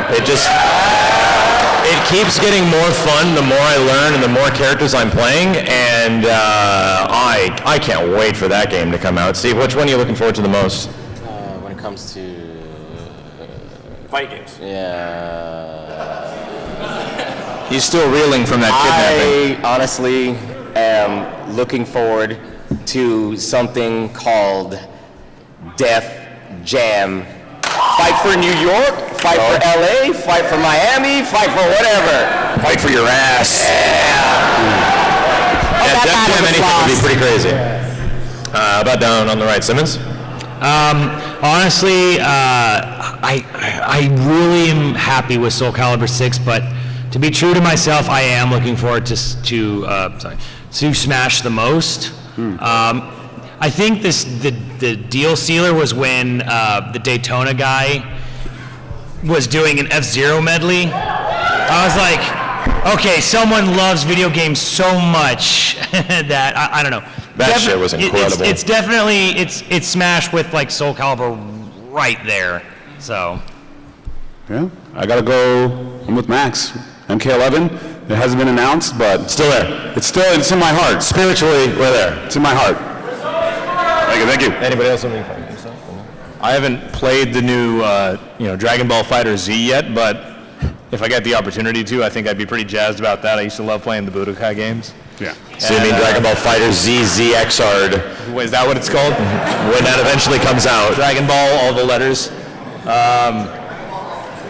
[SPEAKER 2] it keeps getting more fun the more I learn and the more characters I'm playing, and I can't wait for that game to come out. Steve, which one are you looking forward to the most?
[SPEAKER 10] When it comes to
[SPEAKER 2] fight games.
[SPEAKER 10] Yeah.
[SPEAKER 1] He's still reeling from that kidnapping.
[SPEAKER 10] I honestly am looking forward to something called Def Jam. Fight for New York, fight for LA, fight for Miami, fight for whatever.
[SPEAKER 1] Fight for your ass.
[SPEAKER 2] Yeah, Def Jam anything would be pretty crazy. About down on the right, Simmons?
[SPEAKER 5] Honestly, I really am happy with Soul Calibur 6, but to be true to myself, I am looking forward to Smash the most. I think the deal sealer was when the Daytona guy was doing an F-Zero medley. I was like, okay, someone loves video games so much that I don't know.
[SPEAKER 2] That shit was incredible.
[SPEAKER 5] It's definitely it's Smash with like Soul Calibur right there. So
[SPEAKER 3] Yeah, I gotta go. I'm with Max. MK11. It hasn't been announced, but
[SPEAKER 2] still there.
[SPEAKER 3] It's in my heart.
[SPEAKER 2] Spiritually, we're there.
[SPEAKER 3] It's in my heart. Thank you.
[SPEAKER 2] Anybody else have any questions? I haven't played the new, Dragon Ball Fighter Z yet, but if I get the opportunity to, I think I'd be pretty jazzed about that. I used to love playing the Budokai games.
[SPEAKER 3] Yeah.
[SPEAKER 2] So you mean Dragon Ball Fighter Z ZX'd? Is that what it's called? When that eventually comes out. Dragon Ball, all the letters.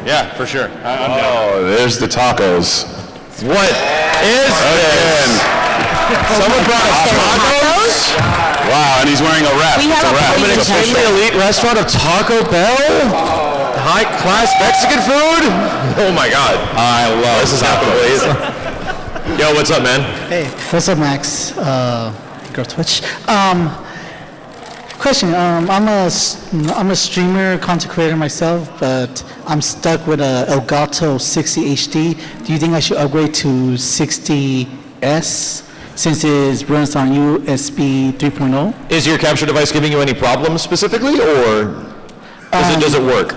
[SPEAKER 2] Yeah, for sure.
[SPEAKER 3] Oh, there's the tacos.
[SPEAKER 2] What is this? Someone brought us tacos?
[SPEAKER 3] Wow, and he's wearing a wrap.
[SPEAKER 9] We have a
[SPEAKER 2] From an extremely elite restaurant of Taco Bell? High-class Mexican food? Oh my God. I love this. Is happening, please. Yo, what's up, man?
[SPEAKER 17] Hey, what's up, Max? Girl Twitch. Question. I'm a streamer, content creator myself, but I'm stuck with a Elgato 60 HD. Do you think I should upgrade to 60S since it runs on USB 3.0?
[SPEAKER 2] Is your capture device giving you any problems specifically, or does it work?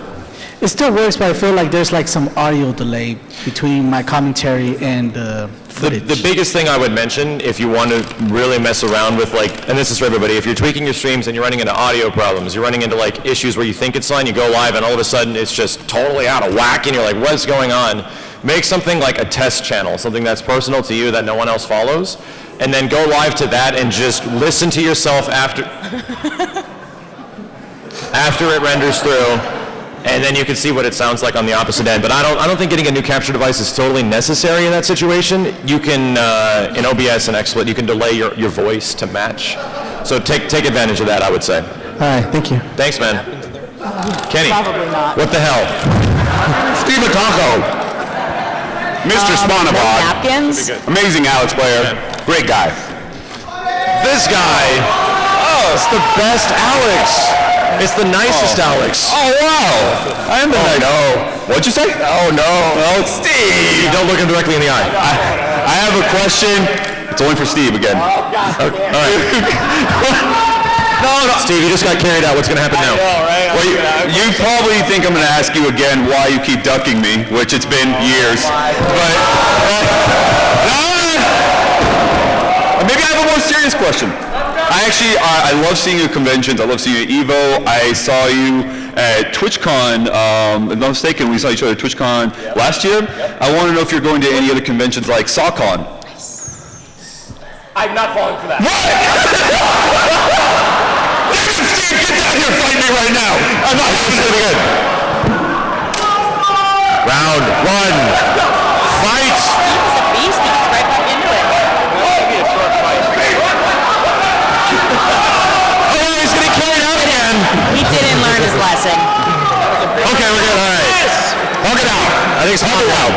[SPEAKER 17] It still works, but I feel like there's like some audio delay between my commentary and the footage.
[SPEAKER 2] The biggest thing I would mention, if you want to really mess around with and this is for everybody, if you're tweaking your streams and you're running into audio problems, you're running into issues where you think it's fine, you go live and all of a sudden it's just totally out of whack and you're like, what's going on? Make something like a test channel, something that's personal to you that no one else follows, and then go live to that and just listen to yourself after it renders through. And then you can see what it sounds like on the opposite end. But I don't think getting a new capture device is totally necessary in that situation. You can, in OBS and XSplit, you can delay your voice to match. So take advantage of that, I would say.
[SPEAKER 17] All right, thank you.
[SPEAKER 2] Thanks, man. Kenny,
[SPEAKER 9] Probably not.
[SPEAKER 2] what the hell?
[SPEAKER 3] Steve Taco. Mr. Spawnabot.
[SPEAKER 9] Napkins?
[SPEAKER 3] Amazing Alex player. Great guy.
[SPEAKER 2] This guy, it's the best Alex. It's the nicest Alex.
[SPEAKER 3] Oh, wow. I am the nicest. No. What'd you say? Oh, no. Oh, Steve.
[SPEAKER 2] Don't look him directly in the eye.
[SPEAKER 3] I have a question. It's only for Steve again.
[SPEAKER 2] Okay. All right. No. Steve, you just got carried out. What's going to happen now?
[SPEAKER 3] Well, you probably think I'm going to ask you again why you keep ducking me, which it's been years. But maybe I have a more serious question. I love seeing you at conventions. I love seeing you at EVO. I saw you at TwitchCon. If I'm not mistaken, we saw each other at TwitchCon last year. I want to know if you're going to any other conventions like SawCon.
[SPEAKER 10] I'm not falling for that.
[SPEAKER 3] Steve, get down here and fight me right now. I'm not doing it again.
[SPEAKER 2] Round one. Fight.
[SPEAKER 9] He's a beast. He gets right back into it. He didn't learn his lesson.
[SPEAKER 2] Okay, we're good. All right. Hug it out. I think it's hug it out.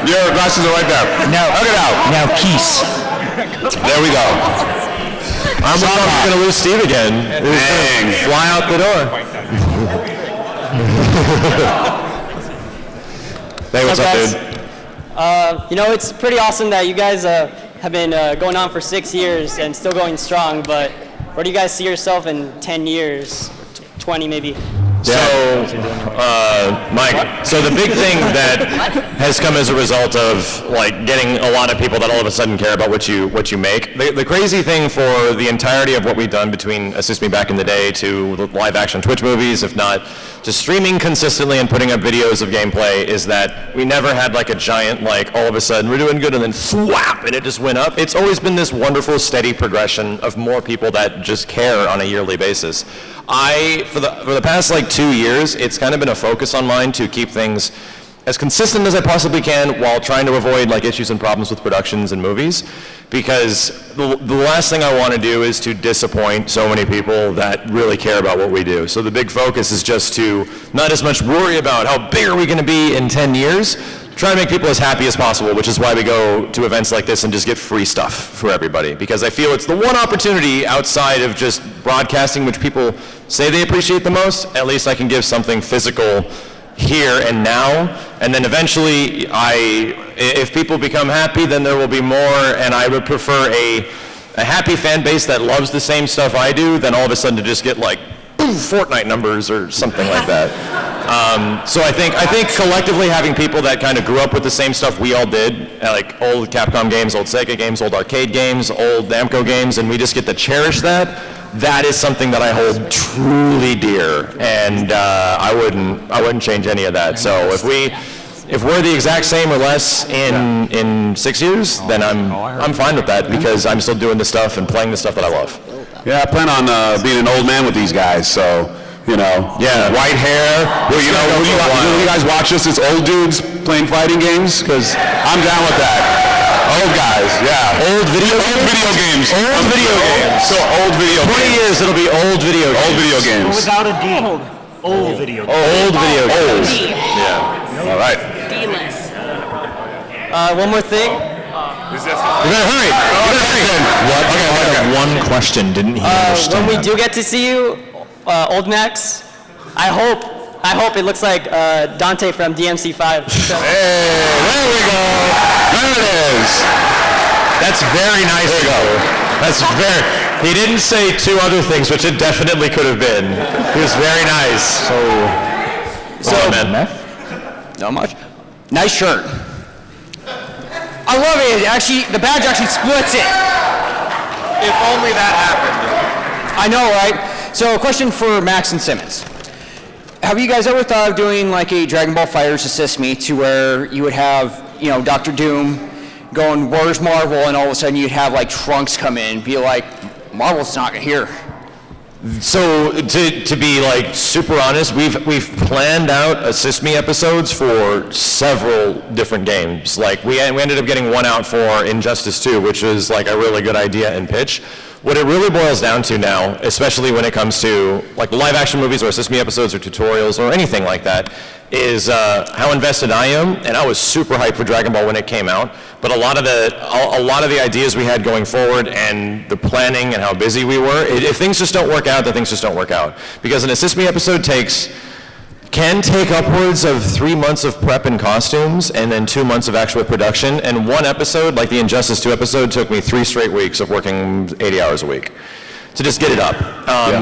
[SPEAKER 3] Your glasses are right there.
[SPEAKER 5] now,
[SPEAKER 3] Hug it out.
[SPEAKER 5] now Keese.
[SPEAKER 3] There we go.
[SPEAKER 2] I'm going to lose Steve again.
[SPEAKER 3] Dang.
[SPEAKER 2] Fly out the door. Hey, what's up, dude?
[SPEAKER 18] It's pretty awesome that you guys have been going on for 6 years and still going strong, but where do you guys see yourself in 10 years, 20 maybe?
[SPEAKER 2] Mike, so the big thing that has come as a result of like getting a lot of people that all of a sudden care about what you make. The crazy thing for the entirety of what we've done between Assist Me back in the day to the live action Twitch movies, if not just streaming consistently and putting up videos of gameplay, is that we never had like a giant like all of a sudden we're doing good and then thwap and it just went up. It's always been this wonderful steady progression of more people that just care on a yearly basis. For the past like 2 years, it's kind of been a focus on mine to keep things as consistent as I possibly can while trying to avoid like issues and problems with productions and movies, because the last thing I want to do is to disappoint so many people that really care about what we do. So the big focus is just to not as much worry about how big are we going to be in 10 years, try to make people as happy as possible, which is why we go to events like this and just get free stuff for everybody, because I feel it's the one opportunity outside of just broadcasting, which people say they appreciate the most. At least I can give something physical here and now, and then eventually if people become happy, then there will be more, and I would prefer a happy fan base that loves the same stuff I do than all of a sudden to just get like Fortnite numbers or something like that. So I think collectively having people that kind of grew up with the same stuff we all did, like old Capcom games, old Sega games, old arcade games, old Namco games, and we just get to cherish that is something that I hold truly dear, and I wouldn't change any of that. So if we're the exact same or less in 6 years, then I'm fine with that, because I'm still doing the stuff and playing the stuff that I love.
[SPEAKER 3] Yeah, I plan on being an old man with these guys, so, you know, white hair. Well, you know, will you guys watch us as old dudes playing fighting games? Because I'm down with that. Old guys, yeah. Old video games. Old video games. So old video games. 20 years, it'll be old video games. Old video games.
[SPEAKER 14] Without a D. Old video games.
[SPEAKER 2] Old video games.
[SPEAKER 3] Yeah. All right.
[SPEAKER 18] D-list. One more thing.
[SPEAKER 2] You better hurry.
[SPEAKER 1] What? One question, didn't he understand?
[SPEAKER 18] When we do get to see you, Old Max, I hope it looks like Dante from DMC5. So.
[SPEAKER 2] Hey, there we go. There it is. That's very nice. There you go. That's very. He didn't say two other things, which it definitely could have been. He was very nice. So man.
[SPEAKER 19] Not much. Nice shirt. I love it. Actually, the badge actually splits it.
[SPEAKER 8] If only that happened.
[SPEAKER 19] I know, right? So, a question for Max and Simmons. Have you guys ever thought of doing like a Dragon Ball FighterZ Assist Me, to where you would have, you know, Dr. Doom going, "Where's Marvel?" and all of a sudden you'd have like Trunks come in and be like, "Marvel's not here."
[SPEAKER 2] So to be like super honest, we've planned out Assist Me episodes for several different games. Like we ended up getting one out for Injustice 2, which was like a really good idea and pitch. What it really boils down to now, especially when it comes to like live action movies or Assist Me episodes or tutorials or anything like that, is how invested I am. And I was super hyped for Dragon Ball when it came out. But a lot of the ideas we had going forward and the planning and how busy we were, if things just don't work out, then things just don't work out. Because an Assist Me episode can take upwards of 3 months of prep and costumes and then 2 months of actual production. And one episode, like the Injustice 2 episode, took me 3 straight weeks of working 80 hours a week to just get it up.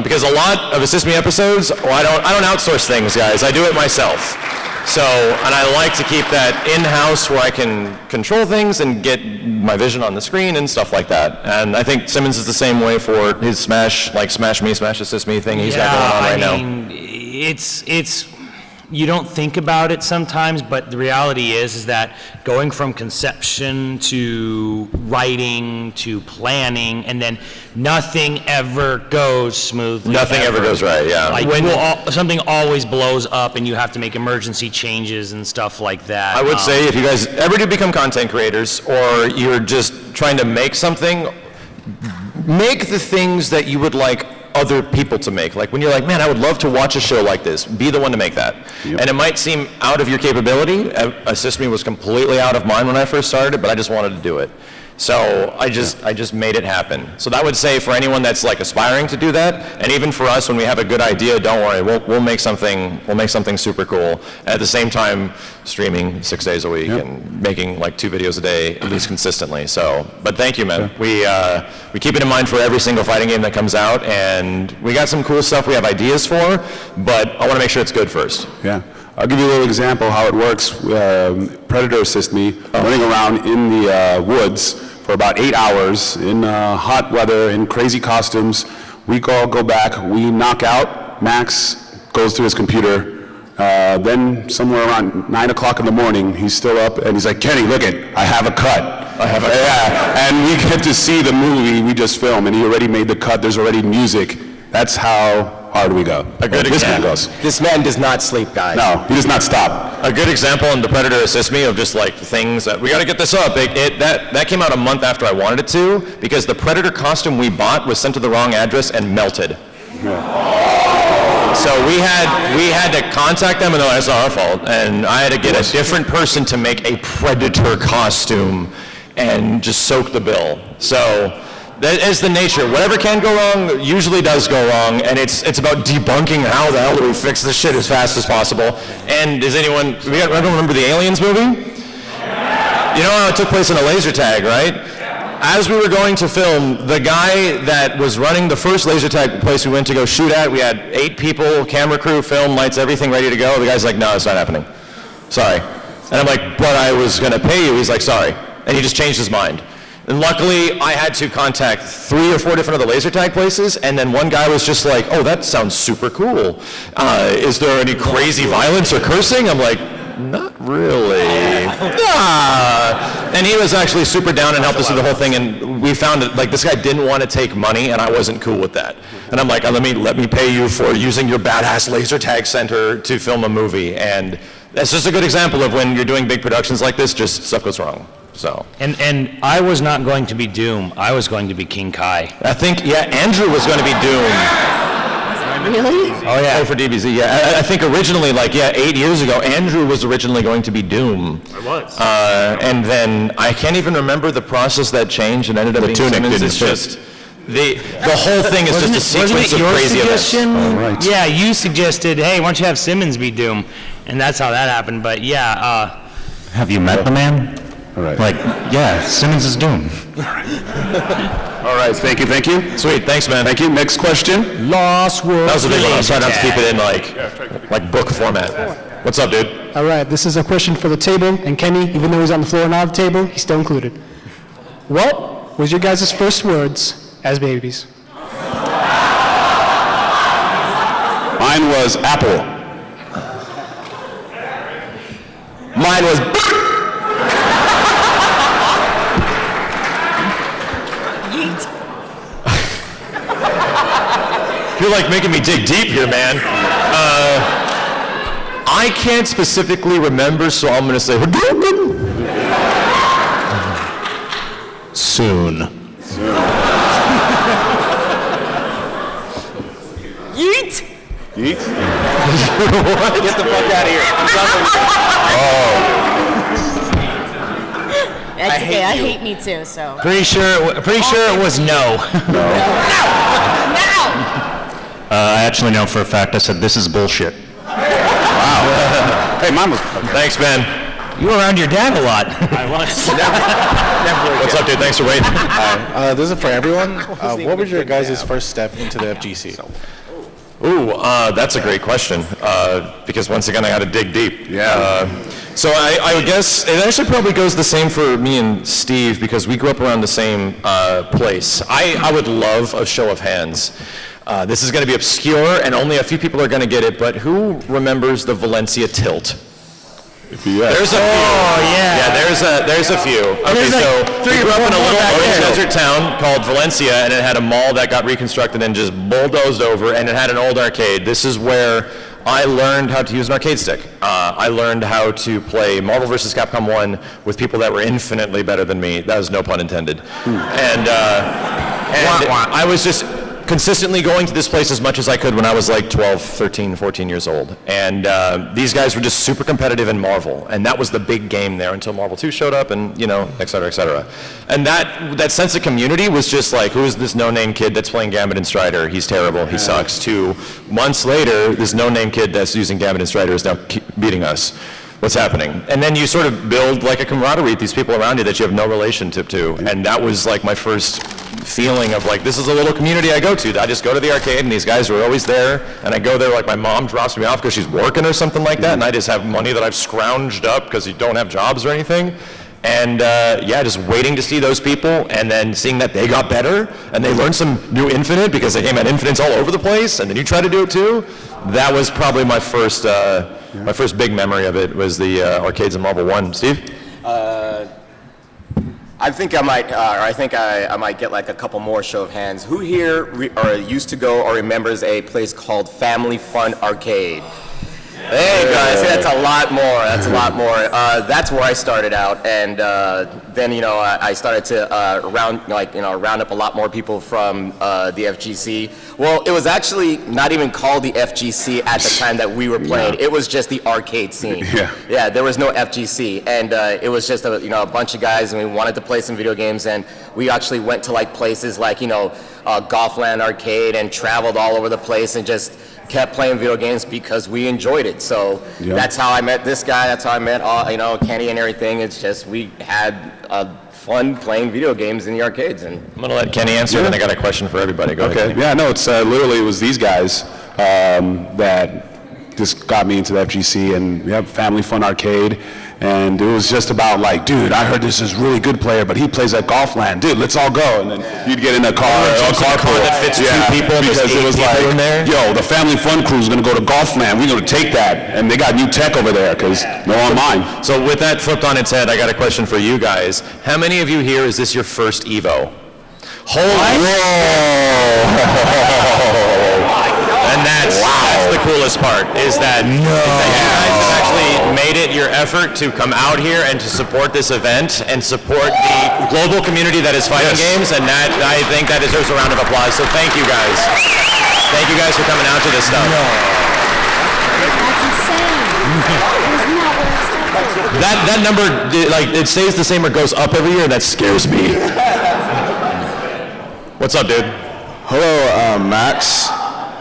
[SPEAKER 2] Because a lot of Assist Me episodes, I don't outsource things, guys. I do it myself. So, and I like to keep that in-house where I can control things and get my vision on the screen and stuff like that. And I think Simmons is the same way for his Smash Me, Smash Assist Me thing he's got going on right now.
[SPEAKER 5] It's you don't think about it sometimes, but the reality is that going from conception to writing to planning, and then nothing ever goes smoothly.
[SPEAKER 2] Nothing ever goes right, yeah.
[SPEAKER 5] Like something always blows up and you have to make emergency changes and stuff like that.
[SPEAKER 2] I would say if you guys ever do become content creators, or you're just trying to make something, make the things that you would like other people to make. Like when you're like, man, I would love to watch a show like this, be the one to make that. Yep. And it might seem out of your capability. Assist Me was completely out of mine when I first started, but I just wanted to do it. So I just made it happen. So that would say for anyone that's like aspiring to do that, and even for us when we have a good idea, don't worry, we'll make something super cool. And at the same time, streaming 6 days a week and making like 2 videos a day at least consistently. So, but thank you, man. We keep it in mind for every single fighting game that comes out, and we got some cool stuff we have ideas for, but I want to make sure it's good first.
[SPEAKER 3] Yeah. I'll give you a little example how it works. Predator assist me running around in the woods for about 8 hours in hot weather, in crazy costumes. We all go back, we knock out, Max goes to his computer, then somewhere around 9 o'clock in the morning, he's still up and he's like, Kenny, look it, I have a cut. Yeah, and we get to see the movie we just filmed, and he already made the cut, there's already music. That's how hard we go.
[SPEAKER 2] A good example.
[SPEAKER 10] This man does not sleep, guys.
[SPEAKER 3] No, he does not stop.
[SPEAKER 2] A good example in the Predator Assist Me of just like things that we got to get this up. That came out a month after I wanted it to, because the Predator costume we bought was sent to the wrong address and melted. So we had to contact them, and they're like, it's not our fault. And I had to get a different person to make a Predator costume and just soak the bill. So that is the nature. Whatever can go wrong usually does go wrong, and it's about debunking how the hell do we fix this shit as fast as possible. And does anyone remember the Aliens movie? You know how it took place in a laser tag, right? As we were going to film, the guy that was running the first laser tag place we went to go shoot at, we had 8 people, camera crew, film, lights, everything ready to go. The guy's like, no, it's not happening. Sorry. And I'm like, but I was going to pay you. He's like, sorry. And he just changed his mind. And luckily, I had to contact 3 or 4 different other laser tag places, and then one guy was just like, oh, that sounds super cool. Is there any crazy violence or cursing? I'm like, not really. And he was actually super down and helped us with the whole thing, and we found that like this guy didn't want to take money, and I wasn't cool with that. And I'm like, let me pay you for using your badass laser tag center to film a movie. And that's just a good example of when you're doing big productions like this, just stuff goes wrong. So.
[SPEAKER 5] And I was not going to be Doom. I was going to be King Kai.
[SPEAKER 2] I think, yeah, Andrew was going to be Doom.
[SPEAKER 4] Really?
[SPEAKER 2] Oh, yeah. Oh, for DBZ, yeah. I think originally, 8 years ago, Andrew was originally going to be Doom.
[SPEAKER 13] I was.
[SPEAKER 2] And then I can't even remember the process that changed and ended up being Simmons. It's just, the whole thing is just a sequence of crazy events.
[SPEAKER 5] Oh, right. Yeah, you suggested, hey, why don't you have Simmons be Doom? And that's how that happened, but yeah.
[SPEAKER 14] Have you met the man?
[SPEAKER 3] All right.
[SPEAKER 14] Yeah, Simmons is Doom.
[SPEAKER 3] All right, thank you.
[SPEAKER 2] Sweet, thanks, man.
[SPEAKER 3] Thank you. Next question.
[SPEAKER 5] Lost World.
[SPEAKER 2] That was a big one. I was trying not to keep it in like book format. What's up, dude?
[SPEAKER 20] All right, this is a question for the table, and Kenny, even though he's on the floor and not on the table, he's still included. What was your guys' first words as babies?
[SPEAKER 3] Mine was apple.
[SPEAKER 10] Mine was...
[SPEAKER 2] You're like making me dig deep here, man. I can't specifically remember, so I'm going to say soon.
[SPEAKER 4] Yeet!
[SPEAKER 10] Yeet? What? Get the fuck out of here.
[SPEAKER 4] That's okay. I hate me too. So.
[SPEAKER 5] Pretty sure it was no.
[SPEAKER 14] I actually know for a fact I said this is bullshit.
[SPEAKER 3] Wow. Hey, mine was...
[SPEAKER 2] Thanks, man.
[SPEAKER 5] You were around your dad a lot.
[SPEAKER 14] I was.
[SPEAKER 2] What's up, dude? Thanks for waiting.
[SPEAKER 21] Hi. This is for everyone. What was your guys' first step into the FGC?
[SPEAKER 2] Ooh, that's a great question, because once again, I had to dig deep.
[SPEAKER 3] Yeah.
[SPEAKER 2] So I would guess it actually probably goes the same for me and Steve, because we grew up around the same place. I would love a show of hands. This is going to be obscure, and only a few people are going to get it, but who remembers the Valencia tilt? There's a few.
[SPEAKER 5] Oh, yeah.
[SPEAKER 2] Yeah, there's a few. Okay, so we grew up in a little orange desert town called Valencia, and it had a mall that got reconstructed and just bulldozed over, and it had an old arcade. This is where I learned how to use an arcade stick. I learned how to play Marvel vs. Capcom 1 with people that were infinitely better than me. That was no pun intended. And I was just consistently going to this place as much as I could when I was like 12, 13, 14 years old. And these guys were just super competitive in Marvel, and that was the big game there until Marvel 2 showed up, and et cetera, et cetera. And that sense of community was just like, who is this no-name kid that's playing Gambit and Strider? He's terrible, he sucks. 2 months later, this no-name kid that's using Gambit and Strider is now beating us. What's happening? And then you sort of build like a camaraderie with these people around you that you have no relationship to. And that was like my first feeling of like, this is a little community I go to. I just go to the arcade and these guys are always there. And I go there like my mom drops me off because she's working or something like that. And I just have money that I've scrounged up because you don't have jobs or anything. And just waiting to see those people and then seeing that they got better and they learned some new Infinite because they came at Infinites all over the place and then you try to do it too. That was probably my first big memory of it was the arcades in Marvel 1. Steve?
[SPEAKER 10] I think I might get like a couple more show of hands. Who here used to go or remembers a place called Family Fun Arcade? Hey guys, that's a lot more. That's a lot more. That's where I started out, and then I started to round up a lot more people from the FGC. Well, it was actually not even called the FGC at the time that we were playing. It was just the arcade scene. Yeah, there was no FGC, and it was just a bunch of guys, and we wanted to play some video games, and we actually went to like places like Golfland Arcade and traveled all over the place and just kept playing video games because we enjoyed it. So that's how I met this guy. That's how I met Kenny and everything. It's just we had fun playing video games in the arcades. And
[SPEAKER 2] I'm gonna let Kenny answer. Then I got a question for everybody. Go ahead.
[SPEAKER 3] Yeah, no, it's literally it was these guys that just got me into the FGC, and we have Family Fun Arcade. And it was just about like, dude, I heard this is really good player, but he plays at Golfland. Dude, let's all go. And then you'd get in a car
[SPEAKER 2] that fits 2 people,
[SPEAKER 3] because it was like, yo, the Family Fun crew is gonna go to Golfland. We're gonna take that, and they got new tech over there because no online.
[SPEAKER 2] So with that flipped on its head, I got a question for you guys. How many of you here is this your first EVO? And that's the coolest part, is that you guys have actually made it your effort to come out here and to support this event and support the global community that is fighting games, and that I think that deserves a round of applause. So thank you guys. Thank you guys for coming out to this stuff.
[SPEAKER 4] That's insane.
[SPEAKER 2] That number, like, it stays the same or goes up every year, and that scares me. What's up, dude?
[SPEAKER 6] Hello, Max.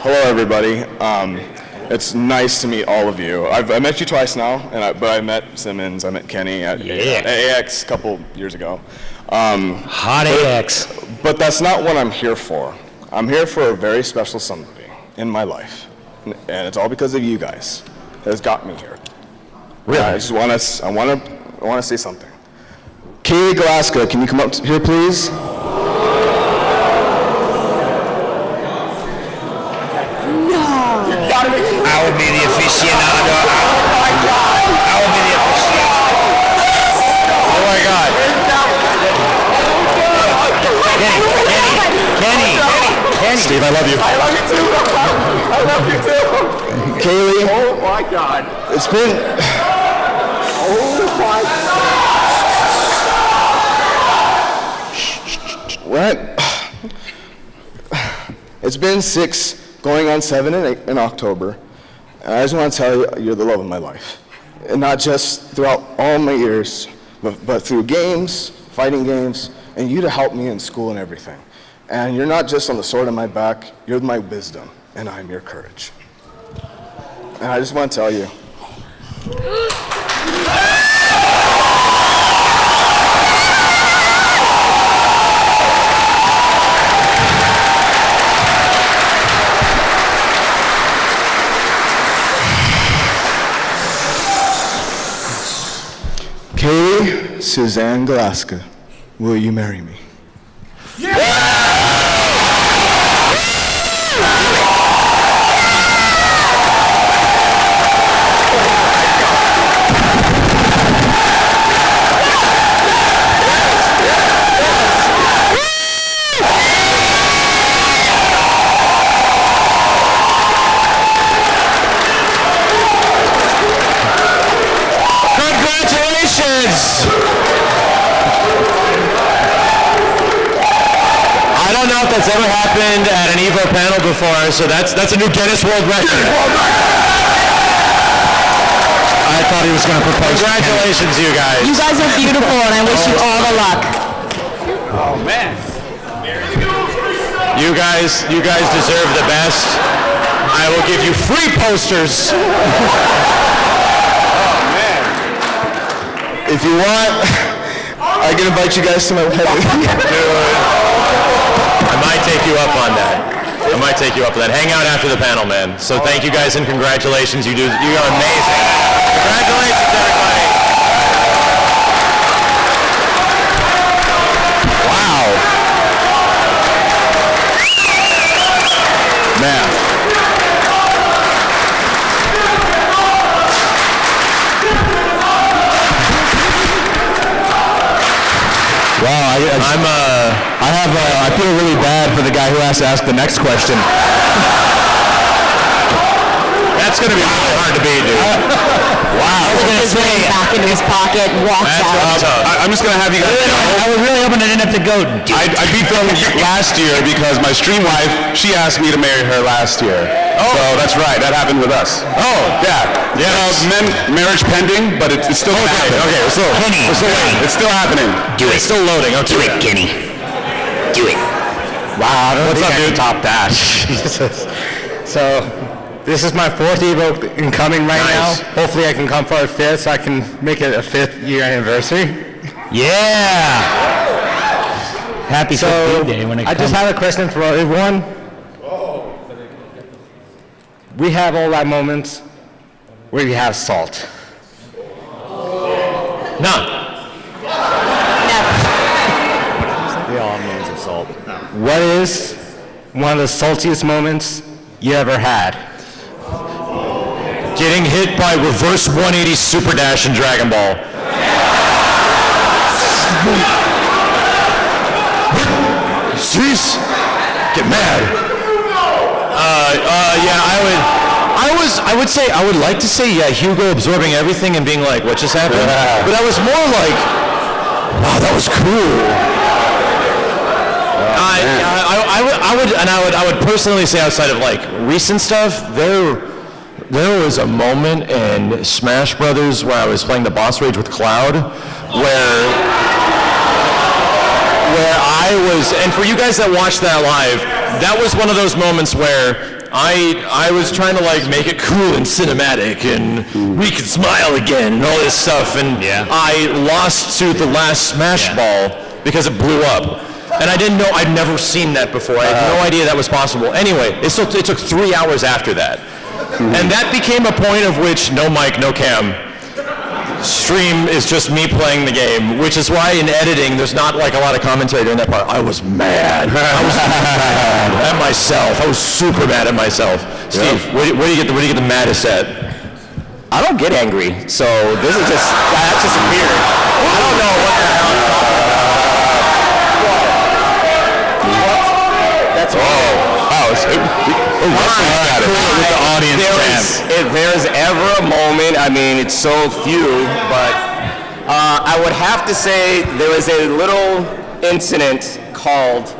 [SPEAKER 6] Hello, everybody. It's nice to meet all of you. I met you twice now, but I met Simmons, I met Kenny at AX a couple years ago.
[SPEAKER 5] Hot AX.
[SPEAKER 6] But that's not what I'm here for. I'm here for a very special somebody in my life, and it's all because of you guys that has got me here.
[SPEAKER 2] Really?
[SPEAKER 6] I just want to say something. Kaylee Glasgow, can you come up here, please?
[SPEAKER 5] I will be the aficionado. I will be the aficionado.
[SPEAKER 2] Oh my God.
[SPEAKER 5] Kenny.
[SPEAKER 2] Steve, I love you.
[SPEAKER 6] I love you too. I love you too. Kaylee. Oh my God. It's been. Oh my. What? It's been 6. Going on 7 in October, and I just want to tell you, you're the love of my life. And not just throughout all my years, but through games, fighting games, and you to help me in school and everything. And you're not just on the sword in my back, you're my wisdom, and I'm your courage. And I just want to tell you. Kaylee Suzanne Glasgow, will you marry me?
[SPEAKER 2] Congratulations! don't know if that's ever happened at an EVO panel before, so that's a new Guinness World Record.
[SPEAKER 1] I thought he was going to propose.
[SPEAKER 2] Congratulations, you guys.
[SPEAKER 9] You guys are beautiful, and I wish you all the luck.
[SPEAKER 2] Oh, man. You guys deserve the best. I will give you free posters.
[SPEAKER 6] If you want, I can invite you guys to my wedding.
[SPEAKER 2] I might take you up on that. Hang out after the panel, man. So thank you guys and congratulations. You are amazing. Congratulations, everybody.
[SPEAKER 3] Wow. Man.
[SPEAKER 1] Wow, I feel really bad for the guy who has to ask the next question.
[SPEAKER 2] That's going to be really hard to beat, dude.
[SPEAKER 9] Wow. I was going to say, back into his pocket, walks out.
[SPEAKER 3] I'm just going to have you guys know.
[SPEAKER 5] I was really hoping I didn't have to go.
[SPEAKER 3] I beat them last year because my stream wife, she asked me to marry her last year. Oh. So that's right, that happened with us. Oh, yeah. Marriage pending, but it's still happening.
[SPEAKER 2] Okay, we're still waiting.
[SPEAKER 3] It's still happening.
[SPEAKER 2] It's still loading. Okay.
[SPEAKER 19] Do it, Kenny. Do it.
[SPEAKER 5] Wow, I don't
[SPEAKER 2] What's
[SPEAKER 5] think
[SPEAKER 2] up,
[SPEAKER 5] I
[SPEAKER 2] dude?
[SPEAKER 5] can top that. Jesus. So, this is my 4th EVO incoming right now. Hopefully I can come for a 5th so I can make it a 5th year anniversary. Yeah! Happy 5th day when it comes. I just have a question for everyone. We have all our moments where we have salt.
[SPEAKER 2] None.
[SPEAKER 5] We all have moments of salt. What is one of the saltiest moments you ever had?
[SPEAKER 2] Getting hit by reverse 180 super dash in Dragon Ball. Cease. Get mad. I would like to say Hugo absorbing everything and being like, what just happened? Yeah. But I was more like, wow, that was cool. I would personally say, outside of like recent stuff, there was a moment in Smash Brothers where I was playing the boss rage with Cloud, where I was, and for you guys that watched that live, that was one of those moments where I was trying to like make it cool and cinematic and we could smile again and all this stuff, and I lost to the last Smash Ball because it blew up. And I didn't know, I'd never seen that before. I had no idea that was possible. Anyway, it took 3 hours after that. And that became a point of which no mic, no cam. Stream is just me playing the game, which is why in editing there's not like a lot of commentary during that part. I was mad. I was mad at myself. I was super mad at myself. Steve, where do you get the maddest at?
[SPEAKER 10] I don't get angry, so this is just, that just weird. I don't know what the hell. That's if there's ever a moment, I mean, it's so few, but I would have to say there was a little incident called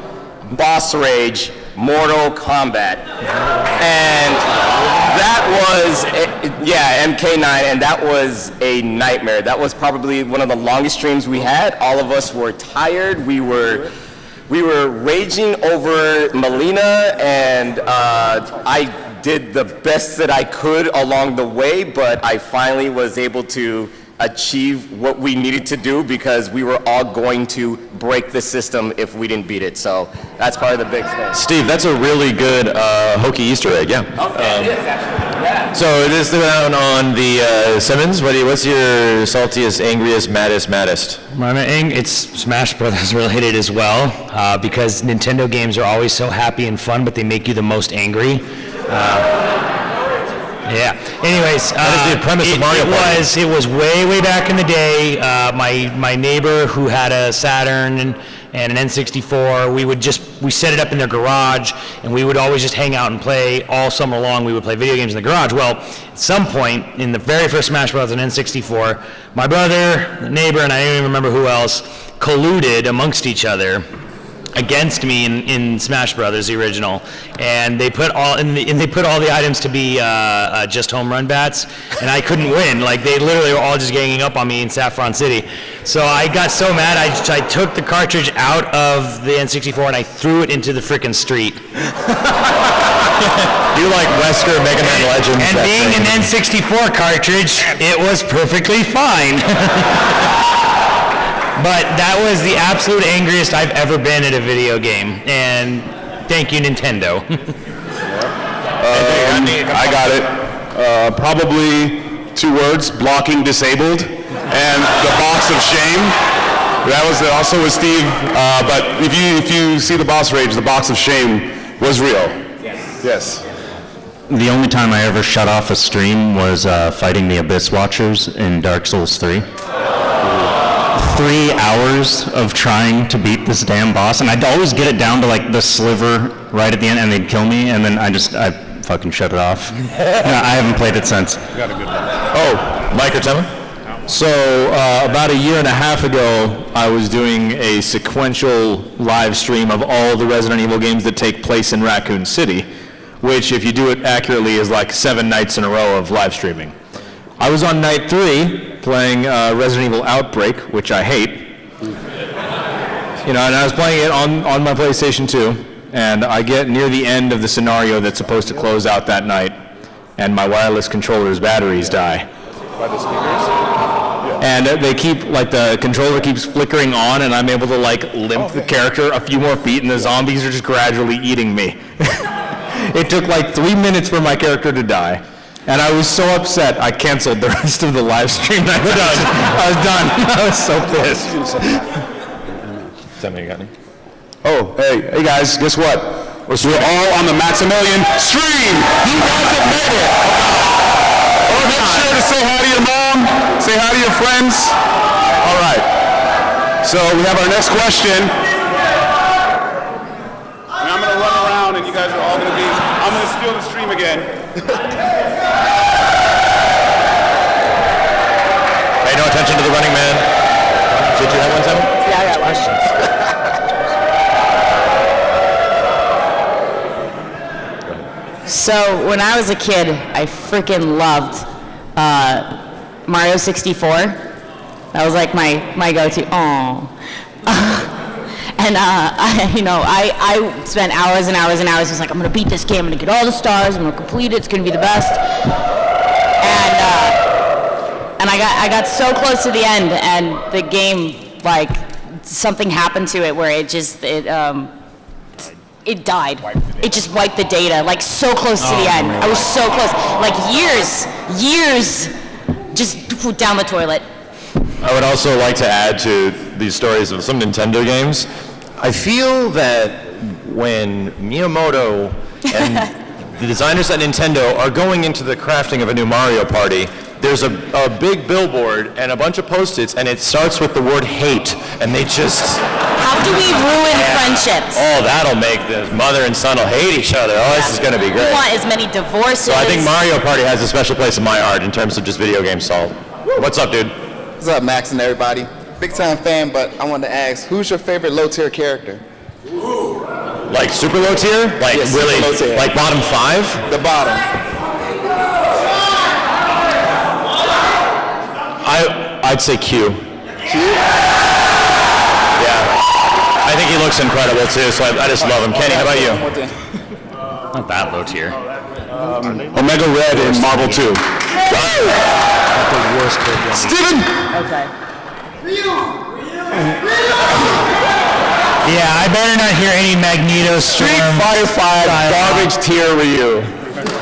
[SPEAKER 10] Boss Rage Mortal Kombat. And that was, MK9, and that was a nightmare. That was probably one of the longest streams we had. All of us were tired. We were raging over Melina, and I did the best that I could along the way, but I finally was able to achieve what we needed to do because we were all going to break the system if we didn't beat it. So that's probably the big thing.
[SPEAKER 2] Steve, that's a really good hokey Easter egg, yeah.
[SPEAKER 10] Okay, it is actually, yeah.
[SPEAKER 2] So it is down on the Simmons. What's your saltiest, angriest, maddest?
[SPEAKER 5] It's Smash Brothers related as well, because Nintendo games are always so happy and fun, but they make you the most angry. Anyways,
[SPEAKER 2] that is the premise of Mario Party.
[SPEAKER 5] It was way back in the day. My neighbor who had a Saturn and an N64, we set it up in their garage, and we would always just hang out and play all summer long. We would play video games in the garage. Well, at some point in the very first Smash Bros. On N64, my brother, the neighbor, and I don't even remember who else, colluded amongst each other against me in Smash Brothers, the original, and they put all the items to be just home run bats, and I couldn't win. Like they literally were all just ganging up on me in Saffron City. So I got so mad, I took the cartridge out of the N64 and I threw it into the frickin' street.
[SPEAKER 2] You like Wesker Mega Man Legends.
[SPEAKER 5] And being an N64 cartridge, it was perfectly fine. But that was the absolute angriest I've ever been at a video game. And thank you, Nintendo.
[SPEAKER 3] I got it. Probably 2 words, blocking disabled, and the box of shame. That was also with Steve, but if you see the boss rage, the box of shame was real. Yes.
[SPEAKER 7] The only time I ever shut off a stream was fighting the Abyss Watchers in Dark Souls 3. 3 hours of trying to beat this damn boss, and I'd always get it down to like the sliver right at the end, and they'd kill me, and then I fucking shut it off. I haven't played it since.
[SPEAKER 2] Oh, Mike or Timon?
[SPEAKER 1] So about a year and a half ago, I was doing a sequential live stream of all the Resident Evil games that take place in Raccoon City, which, if you do it accurately, is like 7 nights in a row of live streaming. I was on night 3 playing Resident Evil Outbreak, which I hate. You know, and I was playing it on my PlayStation 2, and I get near the end of the scenario that's supposed to close out that night, and my wireless controller's batteries die.
[SPEAKER 3] By the speakers?
[SPEAKER 1] And they keep, like, the controller keeps flickering on, and I'm able to, like, limp the character a few more feet, and the zombies are just gradually eating me. It took, like, 3 minutes for my character to die. And I was so upset, I canceled the rest of the live stream. I was done. I was so pissed.
[SPEAKER 2] Tell me you got any?
[SPEAKER 3] Oh, hey guys, guess what? We're all on the Maximilian stream! You guys have made it! Oh, make sure to say hi to your mom, say hi to your friends. All right. So we have our next question. And I'm going to run around and you guys are all going to be, I'm going to steal the stream again.
[SPEAKER 2] Pay no attention to the running man. Did you have one, Simon?
[SPEAKER 9] Yeah, I got questions. So when I was a kid, I freaking loved Mario 64. That was like my go-to. Aww. And I spent hours and hours and hours. I was like, I'm gonna beat this game. I'm gonna get all the stars. I'm gonna complete it. It's gonna be the best. And I got so close to the end, and the game, like, something happened to it where it died. It just wiped the data, like, so close to the end. I was so close, like years, just down the toilet.
[SPEAKER 2] I would also like to add to these stories of some Nintendo games. I feel that when Miyamoto and the designers at Nintendo are going into the crafting of a new Mario Party, there's a big billboard and a bunch of Post-its, and it starts with the word hate, and they just...
[SPEAKER 9] How do we ruin friendships?
[SPEAKER 2] Oh, that'll make the mother and son will hate each other. Oh, this is going to be great.
[SPEAKER 9] We want as many divorces.
[SPEAKER 2] So I think Mario Party has a special place in my heart in terms of just video game salt. What's up, dude?
[SPEAKER 12] What's up, Max and everybody? Big time fan, but I wanted to ask, who's your favorite low tier character?
[SPEAKER 2] Like super low tier? Like
[SPEAKER 12] yes,
[SPEAKER 2] really?
[SPEAKER 12] Low tier.
[SPEAKER 2] Like bottom 5?
[SPEAKER 12] The bottom.
[SPEAKER 2] I'd say Q.
[SPEAKER 12] Q?
[SPEAKER 2] Yeah. I think he looks incredible too, so I just love him. Kenny, how about you?
[SPEAKER 5] Not that low tier.
[SPEAKER 3] Omega Red in Marvel 2. Steven!
[SPEAKER 9] Okay.
[SPEAKER 5] Yeah, I better not hear any Magneto Storm.
[SPEAKER 3] Street Fighter 5 garbage tier Ryu.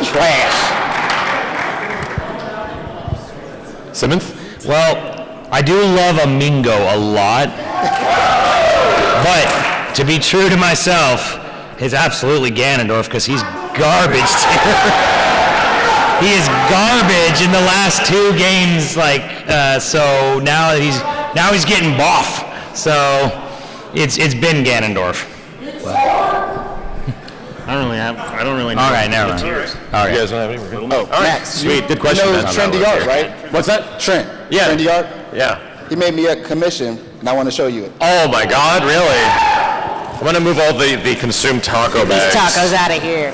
[SPEAKER 12] Trash.
[SPEAKER 2] Simmons?
[SPEAKER 5] Well, I do love a Mingo a lot, but to be true to myself, he's absolutely Ganondorf because he's garbage tier. He is garbage in the last 2 games, so now he's getting buff. So it's been Ganondorf.
[SPEAKER 7] I don't really know.
[SPEAKER 5] All right, never mind. All right.
[SPEAKER 2] You guys don't have any?
[SPEAKER 12] Oh, Max.
[SPEAKER 2] Sweet, good question.
[SPEAKER 12] You know
[SPEAKER 2] man.
[SPEAKER 12] Trendy Art, right?
[SPEAKER 2] What's that?
[SPEAKER 12] Trent.
[SPEAKER 2] Yeah.
[SPEAKER 12] Trendy Art?
[SPEAKER 2] Yeah.
[SPEAKER 12] He made me a commission, and I want to show you it.
[SPEAKER 2] Oh my God, really? I'm gonna move all the consumed taco bags.
[SPEAKER 9] These tacos out of here.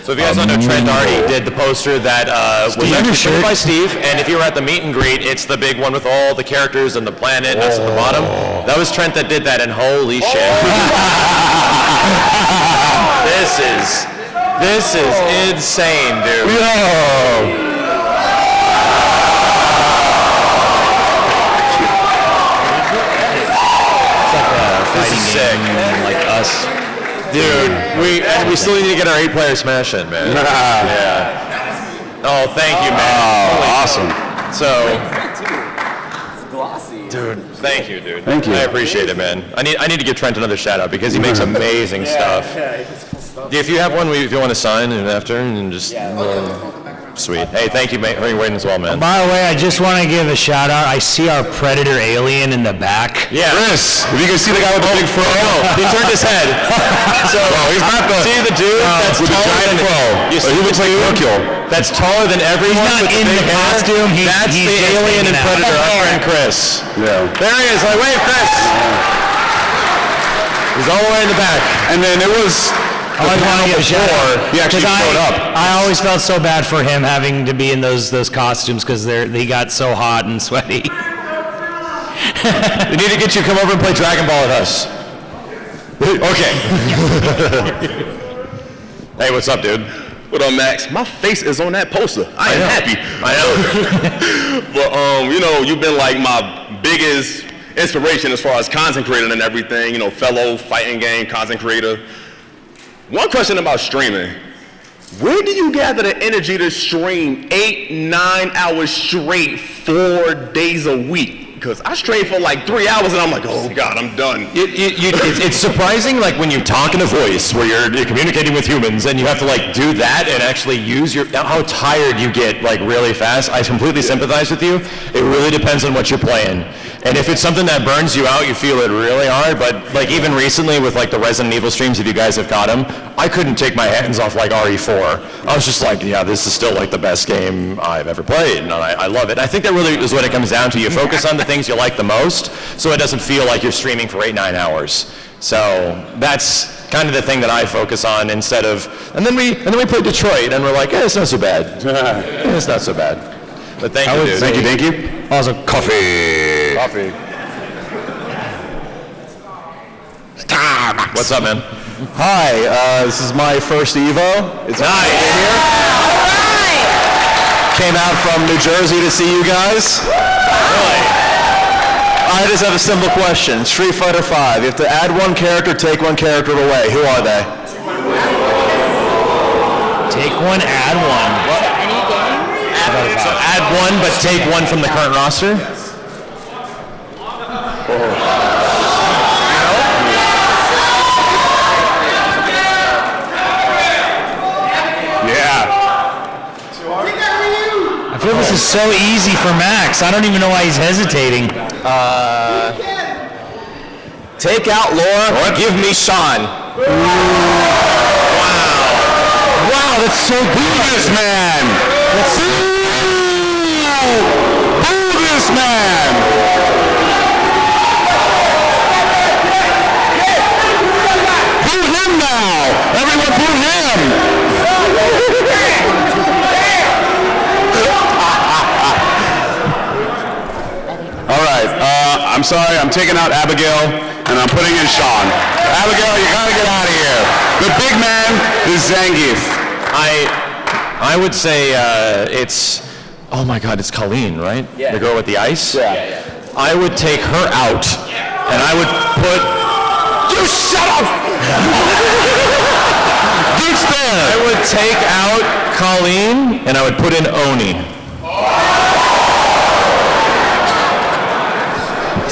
[SPEAKER 2] So if you guys don't know, Trent already did the poster that was actually printed by Steve, and if you were at the meet and greet, it's the big one with all the characters and the planet, and that's at the bottom. That was Trent that did that, and holy shit. This is insane, dude.
[SPEAKER 3] Yo!
[SPEAKER 2] Fighting game like us. Dude, we still need to get our 8-player Smash in, man. Yeah. Oh, thank you, man.
[SPEAKER 3] Oh, awesome.
[SPEAKER 2] So, dude, thank you, dude.
[SPEAKER 3] Thank you.
[SPEAKER 2] I appreciate it, man. I need to give Trent another shout out because he makes amazing stuff. If you have one, if you want to sign and after, and just sweet. Hey, thank you, mate, for waiting as well, man.
[SPEAKER 5] By the way, I just want to give a shout out. I see our Predator alien in the back.
[SPEAKER 2] Yeah.
[SPEAKER 3] Chris, if you can see the guy with the big fro.
[SPEAKER 2] He turned his head. So
[SPEAKER 3] he's not the.
[SPEAKER 2] See the dude that's
[SPEAKER 3] with the
[SPEAKER 2] taller
[SPEAKER 3] giant
[SPEAKER 2] than
[SPEAKER 3] fro.
[SPEAKER 2] You see
[SPEAKER 3] He
[SPEAKER 2] the
[SPEAKER 3] looks like
[SPEAKER 2] dude
[SPEAKER 3] Hercule.
[SPEAKER 2] that's taller than everyone.
[SPEAKER 5] He's not
[SPEAKER 2] with
[SPEAKER 5] in
[SPEAKER 2] big
[SPEAKER 5] the
[SPEAKER 2] hair?
[SPEAKER 5] costume.
[SPEAKER 2] That's
[SPEAKER 5] He's
[SPEAKER 2] the
[SPEAKER 5] just
[SPEAKER 2] alien and
[SPEAKER 5] hanging out.
[SPEAKER 2] Predator, our friend Chris.
[SPEAKER 3] Yeah.
[SPEAKER 2] There he is. Like, wave, Chris. He's all the way in the back.
[SPEAKER 3] And then it was.
[SPEAKER 5] I want to give a shout out.
[SPEAKER 3] He actually showed up.
[SPEAKER 5] I always felt so bad for him having to be in those costumes because they got so hot and sweaty.
[SPEAKER 2] We need to get you to come over and play Dragon Ball with us. Okay. Hey, what's up, dude?
[SPEAKER 11] What up, Max? My face is on that poster. I am happy.
[SPEAKER 2] I know.
[SPEAKER 11] But you know, you've been like my biggest inspiration as far as content creator and everything. You know, fellow fighting game content creator. One question about streaming. Where do you gather the energy to stream 8-9 hours straight, 4 days a week? Because I stream for like 3 hours and I'm like, oh God, I'm done.
[SPEAKER 2] It's surprising, like when you talk in a voice where you're communicating with humans and you have to like do that and actually use how tired you get like really fast. I completely sympathize with you. It really depends on what you're playing. And if it's something that burns you out, you feel it really hard. But like even recently with like the Resident Evil streams, if you guys have got them, I couldn't take my hands off like RE4. I was just like, yeah, this is still like the best game I've ever played, and I love it. I think that really is what it comes down to. You focus on the things you like the most, so it doesn't feel like you're streaming for 8-9 hours. So that's kind of the thing that I focus on instead of. And then we played Detroit, and we're like, it's not so bad. It's not so bad. But thank you, dude.
[SPEAKER 3] Thank you.
[SPEAKER 2] Also, coffee. What's up, man?
[SPEAKER 22] Hi, this is my first EVO. It's nice. Here. Came out from New Jersey to see you guys. Really? I just have a simple question. Street Fighter V. You have to add one character, take one character away. Who are they?
[SPEAKER 5] Take one, add one.
[SPEAKER 2] So add one, but take one from the current roster?
[SPEAKER 5] I feel this is so easy for Max. I don't even know why he's hesitating.
[SPEAKER 10] Take out Laura or give me Sean.
[SPEAKER 3] Wow, that's so Buddhist, man. That's Buddhist, man. Boo him now. Everyone boo him. All right, I'm sorry, I'm taking out Abigail, and I'm putting in Sean. Abigail, you gotta get out of here. The big man is Zangief.
[SPEAKER 2] I would say it's, oh my God, it's Colleen, right?
[SPEAKER 10] Yeah.
[SPEAKER 2] The girl with the ice?
[SPEAKER 10] Yeah.
[SPEAKER 2] I would take her out, and I would put,
[SPEAKER 3] you shut up! Dude's there.
[SPEAKER 2] I would take out Colleen, and I would put in Oni.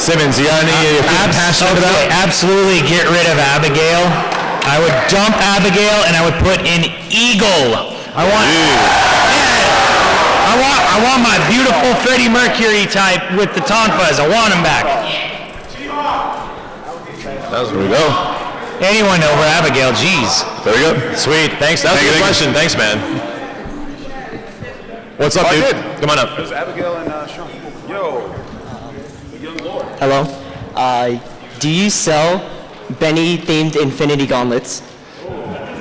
[SPEAKER 2] Simmons, you got any passionate about?
[SPEAKER 5] Absolutely get rid of Abigail. I would dump Abigail and I would put in Eagle. I want my beautiful Freddie Mercury type with the tonfas. I want him back.
[SPEAKER 2] That's where we go.
[SPEAKER 5] Anyone over Abigail, geez.
[SPEAKER 2] There we go. Sweet. Thanks. That was a good question. Thanks, man. What's up, dude? Come on up.
[SPEAKER 11] There's Abigail and Sean. Yo.
[SPEAKER 23] Hello.
[SPEAKER 10] Do you sell Benny-themed Infinity Gauntlets?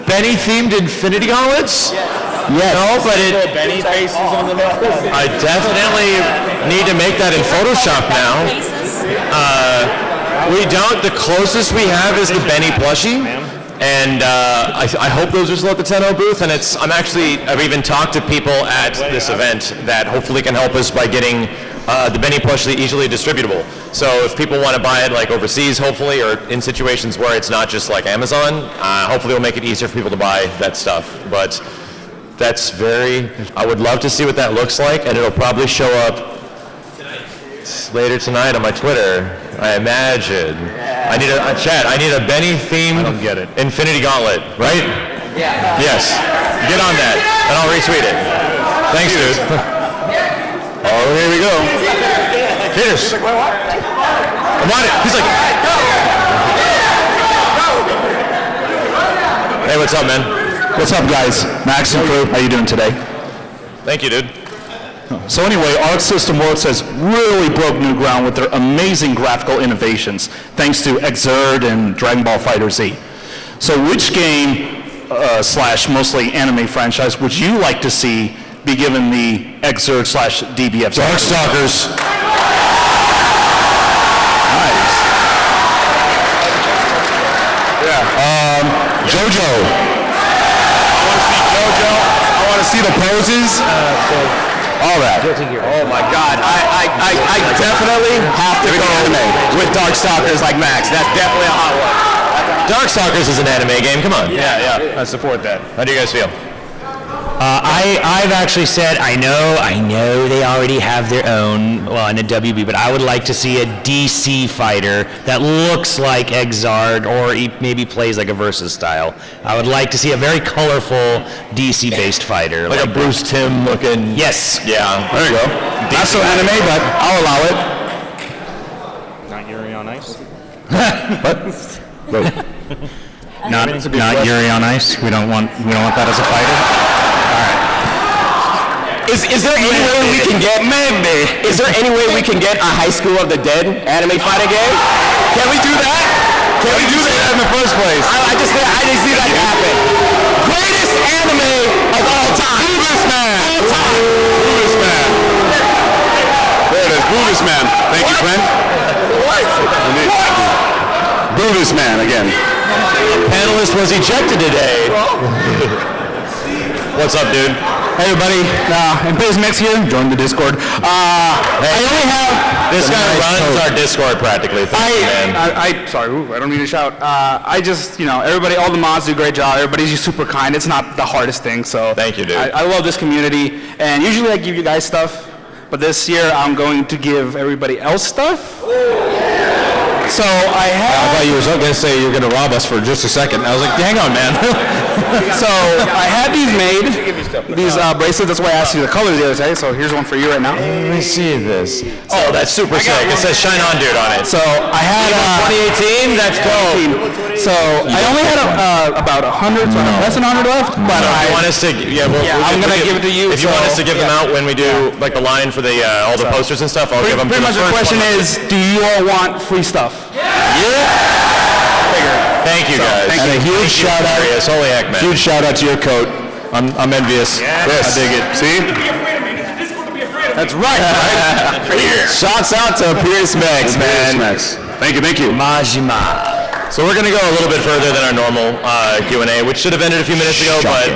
[SPEAKER 2] Benny-themed Infinity Gauntlets?
[SPEAKER 10] Yes.
[SPEAKER 2] No, but
[SPEAKER 3] Benny faces on the left.
[SPEAKER 2] I definitely need to make that in Photoshop now. We don't. The closest we have is the Benny plushie. And I hope those are still at the 10-0 booth. And I've even talked to people at this event that hopefully can help us by getting the Benny plushie easily distributable. So if people want to buy it like overseas, hopefully, or in situations where it's not just like Amazon, hopefully it'll make it easier for people to buy that stuff. But I would love to see what that looks like, and it'll probably show up later tonight on my Twitter, I imagine. I need a Benny-themed Infinity Gauntlet, right?
[SPEAKER 10] Yeah.
[SPEAKER 2] Yes. Get on that, and I'll retweet it. Thanks, dude. Oh, here we go. Cheers. I'm on it. He's like, hey, what's up, man?
[SPEAKER 3] What's up, guys? Max and crew, how you doing today?
[SPEAKER 2] Thank you, dude.
[SPEAKER 3] So anyway, Arc System Works has really broke new ground with their amazing graphical innovations, thanks to Xrd and Dragon Ball FighterZ. So which game, slash mostly anime franchise, would you like to see be given the Xrd slash DBF?
[SPEAKER 2] Darkstalkers.
[SPEAKER 3] Nice. Yeah. JoJo. I want to see the poses. All that.
[SPEAKER 10] Oh my God! I definitely have to go with Darkstalkers like Max. That's definitely a hot one.
[SPEAKER 2] Darkstalkers is an anime game. Come on.
[SPEAKER 3] Yeah. I support that.
[SPEAKER 2] How do you guys feel?
[SPEAKER 5] I've actually said, I know they already have their own, well, in a WB, but I would like to see a DC fighter that looks like Xrd or maybe plays like a Versus style. I would like to see a very colorful DC-based fighter.
[SPEAKER 2] Like a Bruce Timm looking.
[SPEAKER 5] Yes.
[SPEAKER 2] Yeah.
[SPEAKER 3] There you go. Not so anime, but I'll allow it.
[SPEAKER 7] Not Yuri on Ice?
[SPEAKER 3] What?
[SPEAKER 7] Not Yuri on Ice. We don't want that as a fighter.
[SPEAKER 10] Is there any way we can get Is there any way we can get a High School of the Dead anime fighting game? Can we do that? Can we do that in the first place? I just need that to happen. Greatest anime of all time.
[SPEAKER 3] Buddhist Man.
[SPEAKER 10] All time.
[SPEAKER 3] Buddhist Man. There it is. Buddhist Man. Thank you, friend. Buddhist Man again.
[SPEAKER 2] A panelist was ejected today. What's up, dude?
[SPEAKER 3] Hey, everybody. And Biz Mix here. Join the Discord. I only have...
[SPEAKER 2] This guy runs our Discord practically. Thank you, man.
[SPEAKER 15] I don't mean to shout. I just, everybody, all the mods do a great job. Everybody's just super kind. It's not the hardest thing, so.
[SPEAKER 2] Thank you, dude.
[SPEAKER 15] I love this community, and usually I give you guys stuff, but this year I'm going to give everybody else stuff. So I
[SPEAKER 1] thought you were going to say you were going to rob us for just a second. I was like, hang on, man.
[SPEAKER 15] So I had these made, these bracelets. That's why I asked you the colors the other day. So here's one for you right now.
[SPEAKER 2] Let me see this. Oh, that's super sick. It says Shine On Dude on it.
[SPEAKER 15] So I had
[SPEAKER 2] 2018. That's dope.
[SPEAKER 15] So I only had about 100, so I have less than 100 left. But
[SPEAKER 2] I want us to.
[SPEAKER 15] I'm gonna give it to you.
[SPEAKER 2] If you want us to give them out when we do like the line for the all the posters and stuff, I'll give them.
[SPEAKER 15] Pretty much the question is, do you all want free stuff?
[SPEAKER 2] Thank you, guys.
[SPEAKER 1] And a huge shout out.
[SPEAKER 2] Holy heck, man.
[SPEAKER 1] Huge shout out to your coat. I'm envious.
[SPEAKER 3] Yes. I dig it. See?
[SPEAKER 2] That's right.
[SPEAKER 10] Shouts out to Pierce Max, man.
[SPEAKER 3] Thank you.
[SPEAKER 2] Majima. So we're going to go a little bit further than our normal Q&A, which should have ended a few minutes ago, but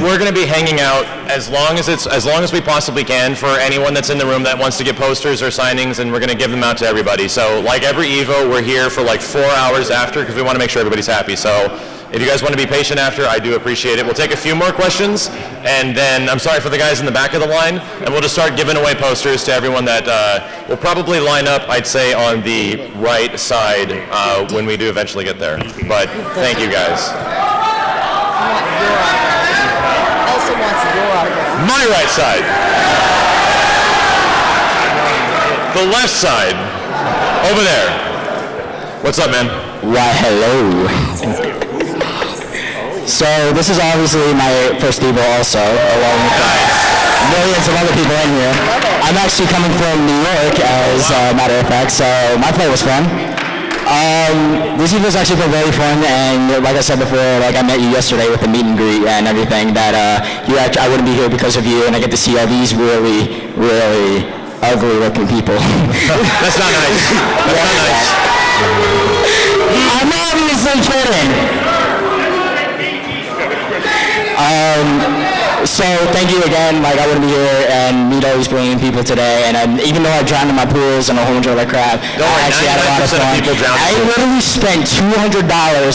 [SPEAKER 2] we're going to be hanging out as long as we possibly can for anyone that's in the room that wants to get posters or signings, and we're going to give them out to everybody. So like every EVO, we're here for like 4 hours after because we want to make sure everybody's happy. So if you guys want to be patient after, I do appreciate it. We'll take a few more questions, and then I'm sorry for the guys in the back of the line, and we'll just start giving away posters to everyone that will probably line up, I'd say, on the right side when we do eventually get there. But thank you guys.
[SPEAKER 4] Also wants your autograph.
[SPEAKER 2] My right side. The left side. Over there. What's up, man?
[SPEAKER 16] Why, hello. So this is obviously my first EVO also, along with millions of other people in here. I'm actually coming from New York, as a matter of fact, so my play was fun. This evening's actually been very fun, and like I said before, like I met you yesterday with the meet and greet and everything, that I wouldn't be here because of you, and I get to see all these really, really ugly-looking people.
[SPEAKER 2] That's not nice. That's not nice.
[SPEAKER 16] I'm obviously kidding. So thank you again. Like I wouldn't be here and meet all these brilliant people today. And even though I drowned in my pools and a whole bunch of other crap, I actually had a lot of fun. I literally spent $200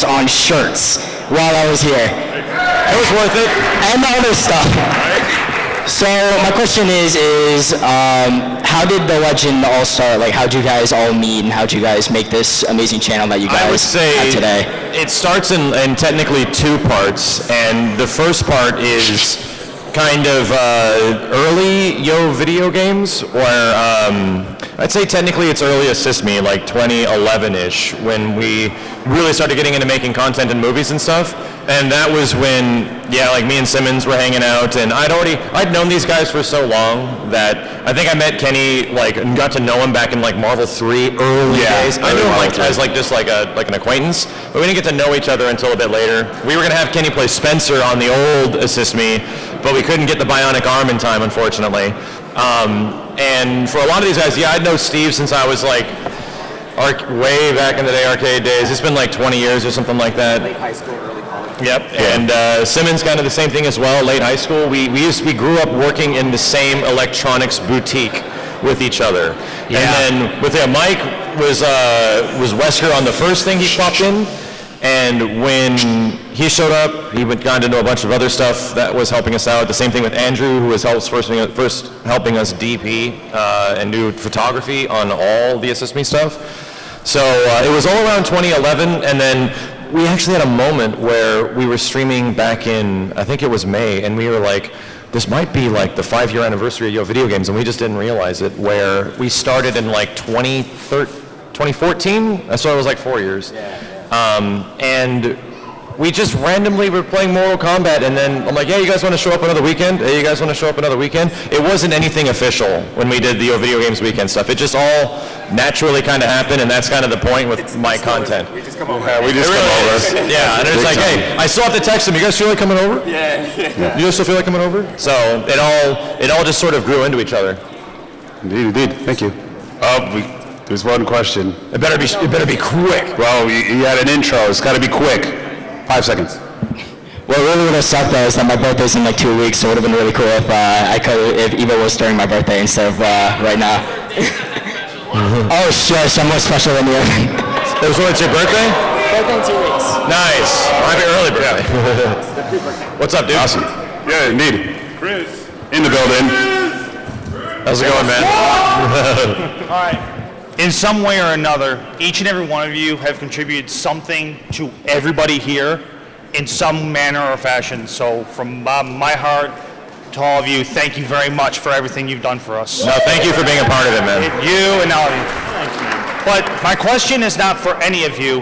[SPEAKER 16] on shirts while I was here.
[SPEAKER 2] It was worth it.
[SPEAKER 16] And other stuff. So my question is how did the legend all start? Like how'd you guys all meet and how'd you guys make this amazing channel that you guys
[SPEAKER 2] I would say
[SPEAKER 16] have today?
[SPEAKER 2] It starts in technically two parts, and the first part is kind of early video games, where I'd say technically it's early Assist Me, like 2011-ish, when we really started getting into making content and movies and stuff. And that was when, like me and Simmons were hanging out, and I'd known these guys for so long that I think I met Kenny, and got to know him back in Marvel 3 early days. I knew him as just an acquaintance, but we didn't get to know each other until a bit later. We were gonna have Kenny play Spencer on the old Assist Me, but we couldn't get the bionic arm in time, unfortunately. And for a lot of these guys, I'd know Steve since I was way back in the day, arcade days. It's been 20 years or something like that.
[SPEAKER 10] Late high school, early college.
[SPEAKER 2] Yep, and Simmons kind of the same thing as well, late high school. We grew up working in the same electronics boutique with each other. Yeah. And then with Mike was Wesker on the first thing he popped in, and when he showed up, he got into a bunch of other stuff that was helping us out. The same thing with Andrew, who was first helping us DP and do photography on all the Assist Me stuff. So it was all around 2011, and then we actually had a moment where we were streaming back in, I think it was May, and we were like, this might be the 5-year anniversary of VideoGames, and we just didn't realize it, where we started in 2014, so it was 4 years. And we just randomly were playing Mortal Kombat, and then I'm like, yeah, you guys want to show up another weekend? Hey, you guys want to show up another weekend? It wasn't anything official when we did the VideoGames weekend stuff. It just all naturally kind of happened, and that's kind of the point with my content.
[SPEAKER 3] We just come over. Yeah, we just come over.
[SPEAKER 2] Yeah, and it's like, hey, I still have to text them. You guys feel like coming over? Yeah. You guys still feel like coming over? So it all just sort of grew into each other.
[SPEAKER 3] Indeed. Thank you. There's one question.
[SPEAKER 2] It better be quick.
[SPEAKER 3] Well, you had an intro. It's got to be quick. 5 seconds.
[SPEAKER 16] What really would have sucked though is that my birthday's in 2 weeks, so it would have been really cool if EVO was during my birthday instead of right now. Oh shush, I'm more special than you.
[SPEAKER 2] So it's your birthday?
[SPEAKER 4] Birthday in 2 weeks.
[SPEAKER 2] Nice. Happy early birthday. What's up, dude?
[SPEAKER 3] Awesome. Yeah, indeed. Chris. In the building.
[SPEAKER 2] How's it going, man?
[SPEAKER 5] All right. In some way or another, each and every one of you have contributed something to everybody here in some manner or fashion. So from my heart to all of you, thank you very much for everything you've done for us.
[SPEAKER 2] No, thank you for being a part of it, man.
[SPEAKER 5] You and all of you. Thanks, man. But my question is not for any of you,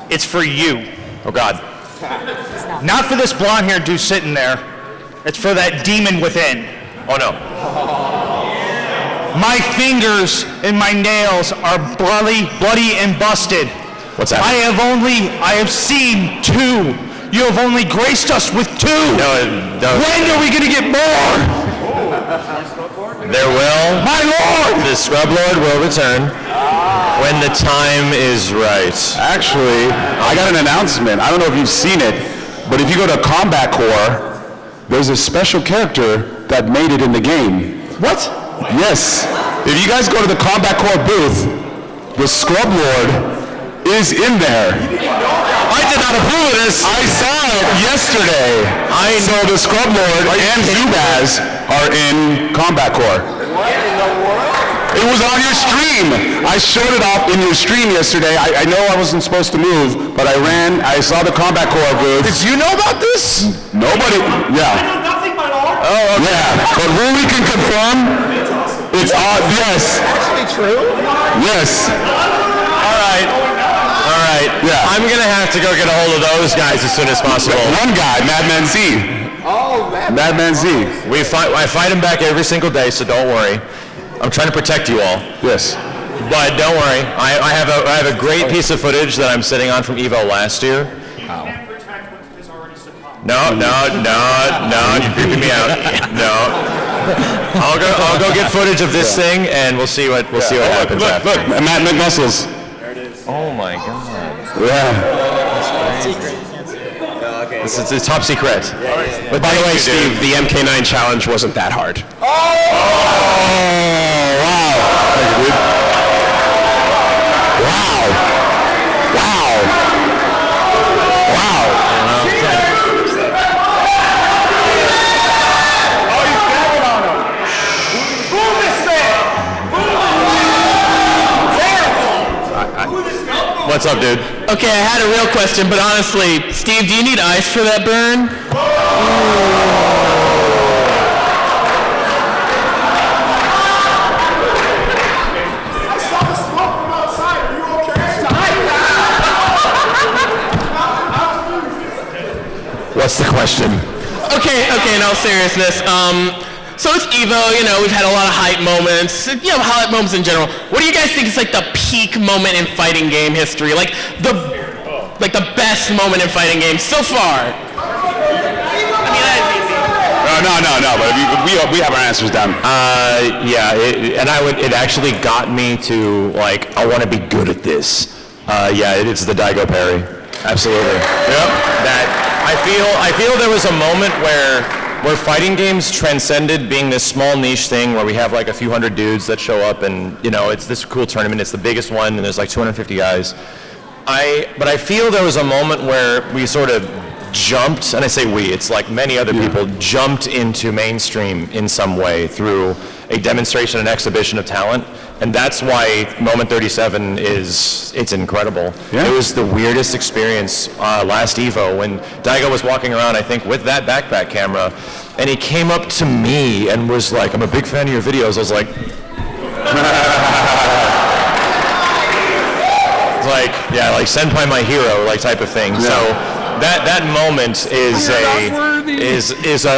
[SPEAKER 5] it's for you.
[SPEAKER 2] Oh, God.
[SPEAKER 5] Not for this blonde-haired dude sitting there. It's for that demon within.
[SPEAKER 2] Oh, no.
[SPEAKER 5] My fingers and my nails are bloody and busted.
[SPEAKER 2] What's that?
[SPEAKER 5] I have seen 2. You have only graced us with 2.
[SPEAKER 2] No.
[SPEAKER 5] When are we going to get more?
[SPEAKER 2] There will.
[SPEAKER 5] My Lord!
[SPEAKER 2] The Scrub Lord will return when the time is right.
[SPEAKER 3] Actually, I got an announcement. I don't know if you've seen it, but if you go to Combat Core, there's a special character that made it in the game.
[SPEAKER 2] What?
[SPEAKER 3] Yes. If you guys go to the Combat Core booth, the Scrub Lord is in there.
[SPEAKER 2] I did not approve of this.
[SPEAKER 3] I saw it yesterday. So the Scrub Lord and Zubaz are in Combat Core. It was on your stream. I showed it off in your stream yesterday. I know I wasn't supposed to move, but I saw the Combat Core booth.
[SPEAKER 2] Did you know about this?
[SPEAKER 3] Nobody, yeah.
[SPEAKER 5] I know nothing, my Lord.
[SPEAKER 3] Oh, okay. Yeah, but Ruli can confirm. It's yes.
[SPEAKER 4] Actually true?
[SPEAKER 3] Yes.
[SPEAKER 2] All right.
[SPEAKER 3] Yeah.
[SPEAKER 2] I'm going to have to go get a hold of those guys as soon as possible.
[SPEAKER 3] One guy, Madman Z.
[SPEAKER 4] Oh,
[SPEAKER 3] Madman Z.
[SPEAKER 2] I fight him back every single day, so don't worry. I'm trying to protect you all.
[SPEAKER 3] Yes.
[SPEAKER 2] But don't worry, I have a great piece of footage that I'm sitting on from EVO last year. No, you're creeping me out. No. I'll go get footage of this thing, and we'll see what happens after.
[SPEAKER 3] Look, Matt McMuscles.
[SPEAKER 2] Oh my God.
[SPEAKER 3] Yeah.
[SPEAKER 2] It's top secret.
[SPEAKER 3] But by the way, Steve, the MK9 challenge wasn't that hard.
[SPEAKER 2] Oh, wow.
[SPEAKER 3] Thank you, dude. Wow.
[SPEAKER 2] What's up, dude?
[SPEAKER 17] Okay, I had a real question, but honestly, Steve, do you need ice for that burn?
[SPEAKER 18] I saw the smoke from outside. Are you okay?
[SPEAKER 2] What's the question?
[SPEAKER 17] Okay, in all seriousness, so it's EVO, we've had a lot of hype moments, hype moments in general. What do you guys think is like the peak moment in fighting game history? Like the best moment in fighting games so far?
[SPEAKER 3] No, but we have our answers down.
[SPEAKER 2] It actually got me to, I want to be good at this. It's the Daigo parry. Absolutely. Yep. I feel there was a moment where fighting games transcended being this small niche thing where we have a few hundred dudes that show up and, it's this cool tournament, it's the biggest one, and there's 250 guys. But I feel there was a moment where we sort of jumped, and I say we, it's many other people jumped into mainstream in some way through a demonstration and exhibition of talent. And that's why Moment 37 it's incredible.
[SPEAKER 3] Yeah.
[SPEAKER 2] It was the weirdest experience last EVO when Daigo was walking around, I think, with that backpack camera, and he came up to me and was like, I'm a big fan of your videos. I was like, it's senpai my hero, type of thing. Yeah. So that moment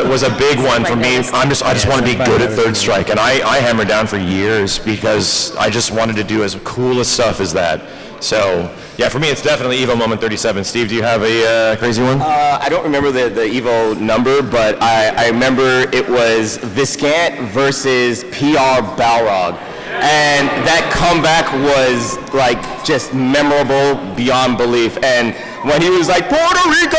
[SPEAKER 2] was a big one for me. I just want to be good at Third Strike, and I hammered down for years because I just wanted to do as cool a stuff as that. So yeah, for me it's definitely EVO Moment 37. Steve, do you have a crazy one?
[SPEAKER 10] I don't remember the EVO number, but I remember it was Viscant versus PR Balrog. And that comeback was just memorable beyond belief. And when he was like, Puerto Rico,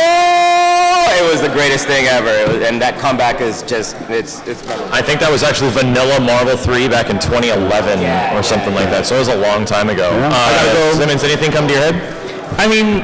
[SPEAKER 10] it was the greatest thing ever. And that comeback is just, it's memorable.
[SPEAKER 2] I think that was actually Vanilla Marvel 3 back in 2011 or something like that. So it was a long time ago. Simmons, anything come to your head?
[SPEAKER 23] I mean,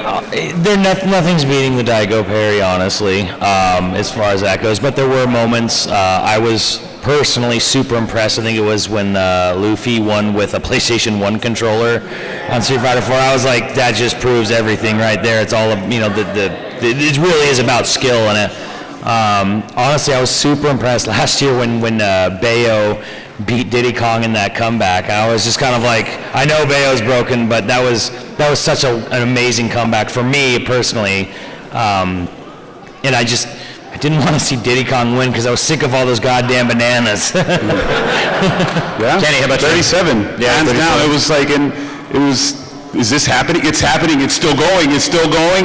[SPEAKER 23] nothing's beating the Daigo parry, honestly, as far as that goes. But there were moments I was personally super impressed. I think it was when Luffy won with a PlayStation 1 controller on Street Fighter 4. I was like, that just proves everything right there. It's all, it really is about skill. And honestly, I was super impressed last year when Bayo beat Diddy Kong in that comeback. I was just kind of like, I know Bayo's broken, but that was such an amazing comeback for me personally. And I didn't want to see Diddy Kong win because I was sick of all those goddamn bananas.
[SPEAKER 3] Yeah.
[SPEAKER 2] Kenny, how about
[SPEAKER 3] 37.
[SPEAKER 2] Yeah,
[SPEAKER 3] hands down. It was is this happening? It's happening. It's still going.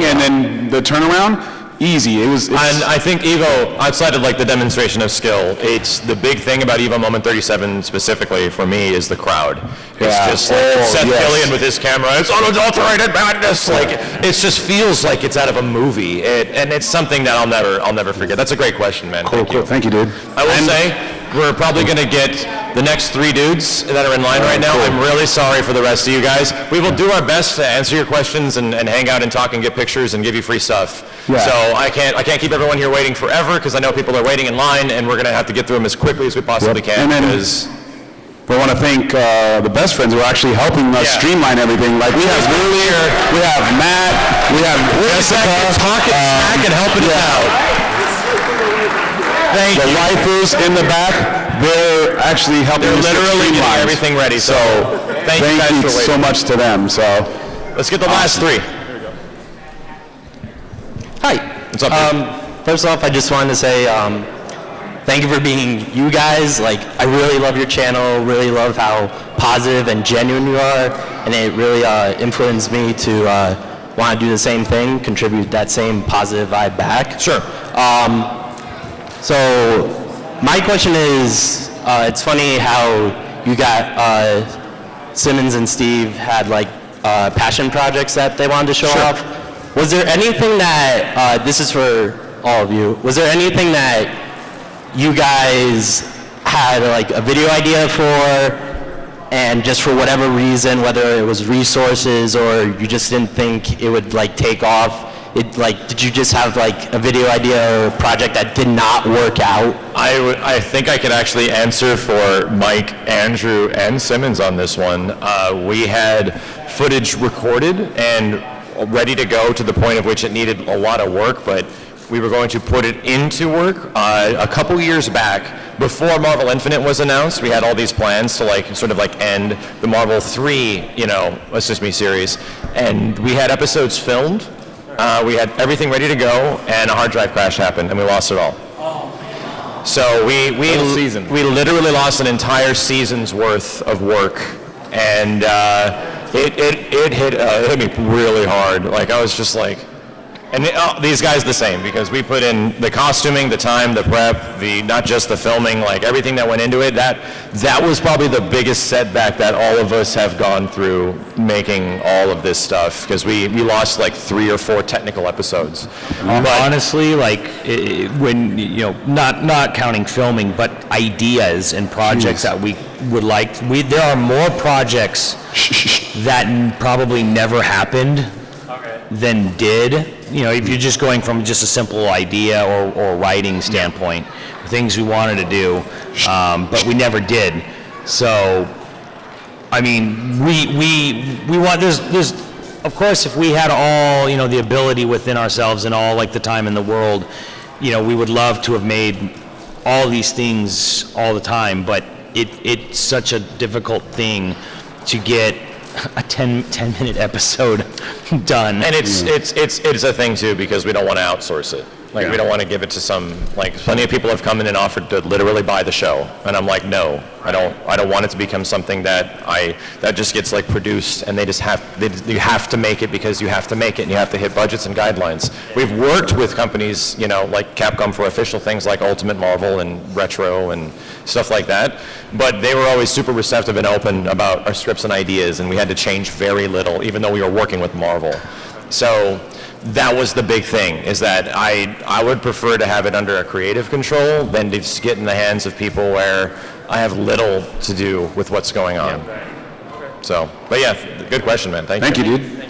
[SPEAKER 3] And then the turnaround, easy. And
[SPEAKER 2] I think EVO, outside of the demonstration of skill, it's the big thing about EVO Moment 37 specifically for me is the crowd. It's just Seth Gillian with his camera. It's unadulterated madness. It just feels like it's out of a movie. And it's something that I'll never forget. That's a great question, man.
[SPEAKER 3] Cool. Thank you, dude.
[SPEAKER 2] I will say we're probably going to get the next 3 dudes that are in line right now. Cool. I'm really sorry for the rest of you guys. We will do our best to answer your questions and hang out and talk and get pictures and give you free stuff.
[SPEAKER 3] Yeah.
[SPEAKER 2] So I can't keep everyone here waiting forever because I know people are waiting in line, and we're going to have to get through them as quickly as we possibly can.
[SPEAKER 3] And then we want to thank the best friends who are actually helping us streamline everything. We have Matt, we have Jessica,
[SPEAKER 2] talking smack and helping us out. Thank
[SPEAKER 3] the
[SPEAKER 2] you.
[SPEAKER 3] waifus in the back, they're actually helping us
[SPEAKER 2] literally
[SPEAKER 3] streamline
[SPEAKER 2] getting everything ready. So thank you guys for waiting.
[SPEAKER 3] so much to them. So
[SPEAKER 2] let's get the last 3.
[SPEAKER 24] Hi.
[SPEAKER 2] What's up,
[SPEAKER 24] first off, I just wanted to say
[SPEAKER 8] thank you for being you guys. Like, I really love your channel, really love how positive and genuine you are, and it really influenced me to want to do the same thing, contribute that same positive vibe back.
[SPEAKER 2] Sure.
[SPEAKER 8] So my question is, it's funny how you got Simmons and Steve had like passion projects that they wanted to show off. Was there anything that, this is for all of you, was there anything that you guys had like a video idea for, and just for whatever reason, whether it was resources or you just didn't think it would like take off, did you just have like a video idea or a project that did not work out?
[SPEAKER 2] I think I could actually answer for Mike, Andrew, and Simmons on this one. We had footage recorded and ready to go to the point of which it needed a lot of work, but we were going to put it into work a couple years back. Before Marvel Infinite was announced, we had all these plans to like sort of like end the Marvel 3, Assist Me series, and we had episodes filmed. We had everything ready to go, and a hard drive crash happened, and we lost it all. So we literally lost an entire season's worth of work, and it hit me really hard. Like, I was just like, and these guys the same, because we put in the costuming, the time, the prep, not just the filming, like everything that went into it. That was probably the biggest setback that all of us have gone through making all of this stuff, because we lost like 3 or 4 technical episodes.
[SPEAKER 23] But honestly, like when not counting filming, but ideas and projects that we would like. There are more projects that probably never happened than did. If you're just going from just a simple idea or writing standpoint, things we wanted to do, but we never did. So, I mean, we want, there's, of course, if we had all, the ability within ourselves and all like the time in the world, we would love to have made all these things all the time, but it's such a difficult thing to get a 10-minute episode done.
[SPEAKER 2] And it's a thing too, because we don't want to outsource it. Like, we don't want to give it to some, like, plenty of people have come in and offered to literally buy the show, and I'm like, no, I don't want it to become something that just gets like produced, and you have to make it because you have to make it, and you have to hit budgets and guidelines. We've worked with companies, like Capcom for official things like Ultimate Marvel and Retro and stuff like that, but they were always super receptive and open about our scripts and ideas, and we had to change very little, even though we were working with Marvel. So that was the big thing, is that I would prefer to have it under a creative control than to just get in the hands of people where I have little to do with what's going on. So, but yeah, good question, man. Thank you,
[SPEAKER 3] dude.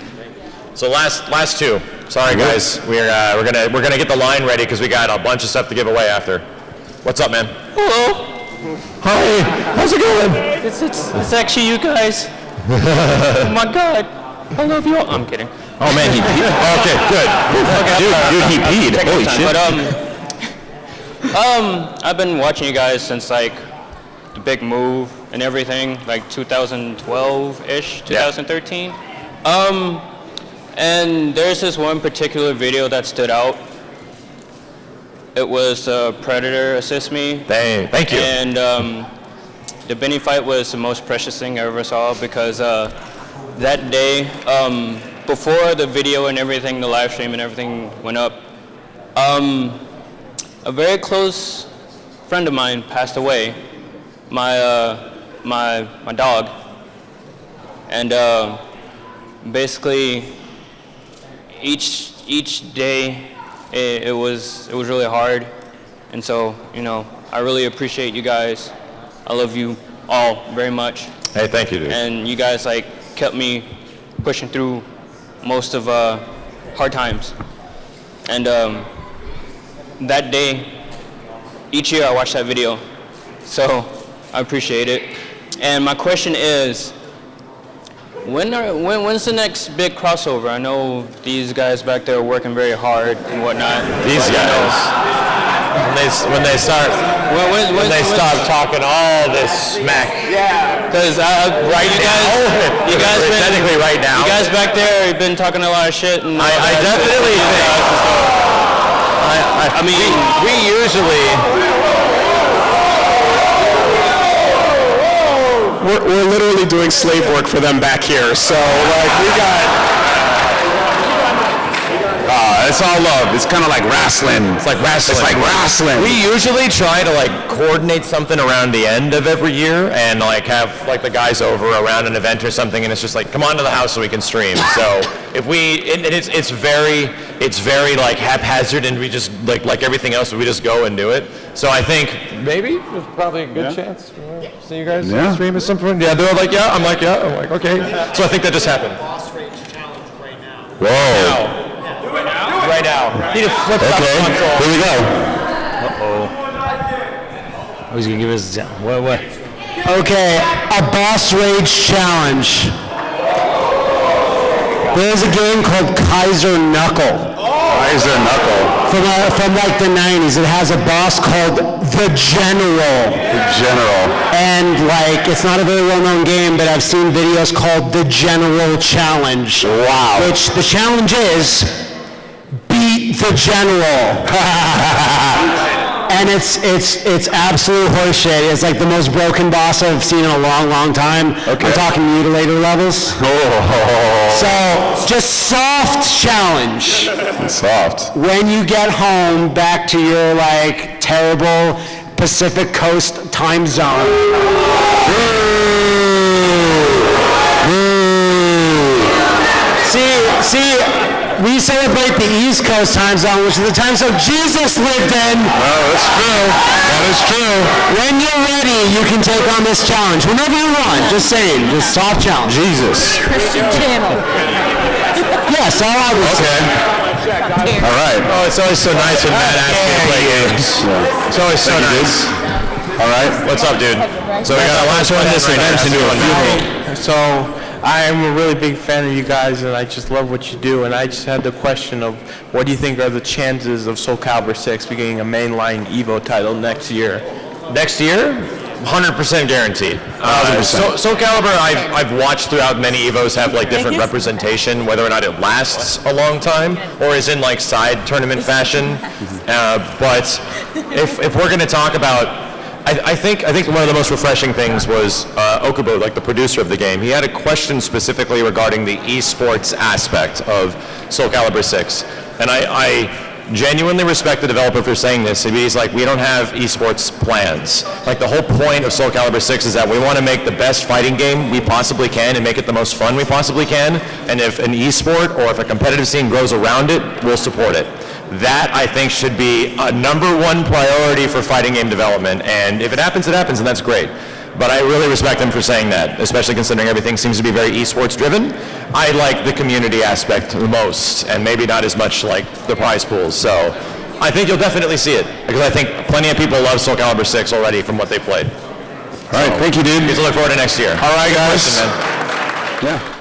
[SPEAKER 2] So last two. Sorry, guys. We're gonna get the line ready because we got a bunch of stuff to give away after. What's up, man?
[SPEAKER 13] Hello.
[SPEAKER 2] Hi. How's it going?
[SPEAKER 13] It's actually you guys. Oh my God. I love you all. I'm kidding.
[SPEAKER 2] Oh man, he peed. Okay, good. Dude, he peed. Holy shit.
[SPEAKER 13] But I've been watching you guys since like the big move and everything, like 2012-ish, 2013. And there's this one particular video that stood out. It was Predator Assist Me.
[SPEAKER 2] Thank you.
[SPEAKER 13] And the Benny fight was the most precious thing I ever saw, because that day, before the video and everything, the live stream and everything went up, a very close friend of mine passed away, my dog, and basically each day it was really hard, and so I really appreciate you guys. I love you all very much.
[SPEAKER 2] Hey, thank you, dude.
[SPEAKER 13] And you guys kept me pushing through most of hard times. And that day, each year I watch that video, so I appreciate it. And my question is, when's the next big crossover? I know these guys back there are working very hard and whatnot.
[SPEAKER 2] These guys, when they start talking all this smack.
[SPEAKER 13] Yeah. Because you guys been
[SPEAKER 2] technically right now.
[SPEAKER 13] You guys back there have been talking a lot of shit. And
[SPEAKER 2] I definitely think. I mean, we usually.
[SPEAKER 14] we're literally doing slave work for them back here. So like we got.
[SPEAKER 3] It's all love. It's kind of like wrestling.
[SPEAKER 2] It's like wrestling.
[SPEAKER 3] It's like wrestling.
[SPEAKER 2] We usually try to like coordinate something around the end of every year and like have like the guys over around an event or something, and it's just like, come on to the house so we can stream. So if it's very like haphazard, and we just like everything else, we just go and do it. So I think maybe there's probably a good chance. See you guys stream at some point. Yeah, they're like, yeah. I'm like, yeah. I'm like, okay. So I think that just happened.
[SPEAKER 3] Whoa.
[SPEAKER 2] Right now. He just flips out the console.
[SPEAKER 3] Here we go.
[SPEAKER 23] Oh, he's gonna give us what?
[SPEAKER 20] Okay, a boss rage challenge. There's a game called Kaiser Knuckle.
[SPEAKER 3] Kaiser Knuckle.
[SPEAKER 20] From like the 90s. It has a boss called The General.
[SPEAKER 3] The General.
[SPEAKER 20] And like, it's not a very well-known game, but I've seen videos called The General Challenge.
[SPEAKER 3] Wow.
[SPEAKER 20] Which the challenge is, beat the General. And it's absolute horseshit. It's like the most broken boss I've seen in a long, long time.
[SPEAKER 3] Okay.
[SPEAKER 20] I'm talking mutilator levels.
[SPEAKER 3] Oh.
[SPEAKER 20] So, just soft challenge.
[SPEAKER 3] Soft.
[SPEAKER 20] When you get home back to your like terrible Pacific Coast time zone. See, we celebrate the East Coast time zone, which is the time zone Jesus lived in.
[SPEAKER 3] Oh, that's true. That is true.
[SPEAKER 20] When you're ready, you can take on this challenge. Whenever you want. Just saying. Just soft challenge.
[SPEAKER 3] Jesus.
[SPEAKER 9] Christian channel.
[SPEAKER 20] Yes, all right.
[SPEAKER 3] Okay. All right.
[SPEAKER 2] Oh, it's always so nice when Matt asks me to play games. It's always so nice.
[SPEAKER 3] All right.
[SPEAKER 2] What's up, dude? So we got our last one this event into a funeral.
[SPEAKER 21] So I'm a really big fan of you guys, and I just love what you do. And I just had the question of, what do you think are the chances of Soul Calibur 6 being a mainline EVO title next year?
[SPEAKER 2] Next year? 100% guaranteed. Soul Calibur, I've watched throughout many EVOs have like different representation, whether or not it lasts a long time or is in like side tournament fashion. But if we're going to talk about, I think one of the most refreshing things was Okubo, like the producer of the game. He had a question specifically regarding the esports aspect of Soul Calibur 6, and I genuinely respect the developer for saying this. He's like, we don't have esports plans. Like the whole point of Soul Calibur 6 is that we want to make the best fighting game we possibly can and make it the most fun we possibly can. And if an esport or if a competitive scene grows around it, we'll support it. That, I think, should be a #1 priority for fighting game development. And if it happens, and that's great. But I really respect them for saying that, especially considering everything seems to be very esports driven. I like the community aspect the most, and maybe not as much like the prize pools. So I think you'll definitely see it, because I think plenty of people love Soul Calibur 6 already from what they played.
[SPEAKER 3] All right, thank you, dude.
[SPEAKER 2] Just look forward to next year.
[SPEAKER 3] All right, guys.
[SPEAKER 2] Good question, man.
[SPEAKER 3] Yeah.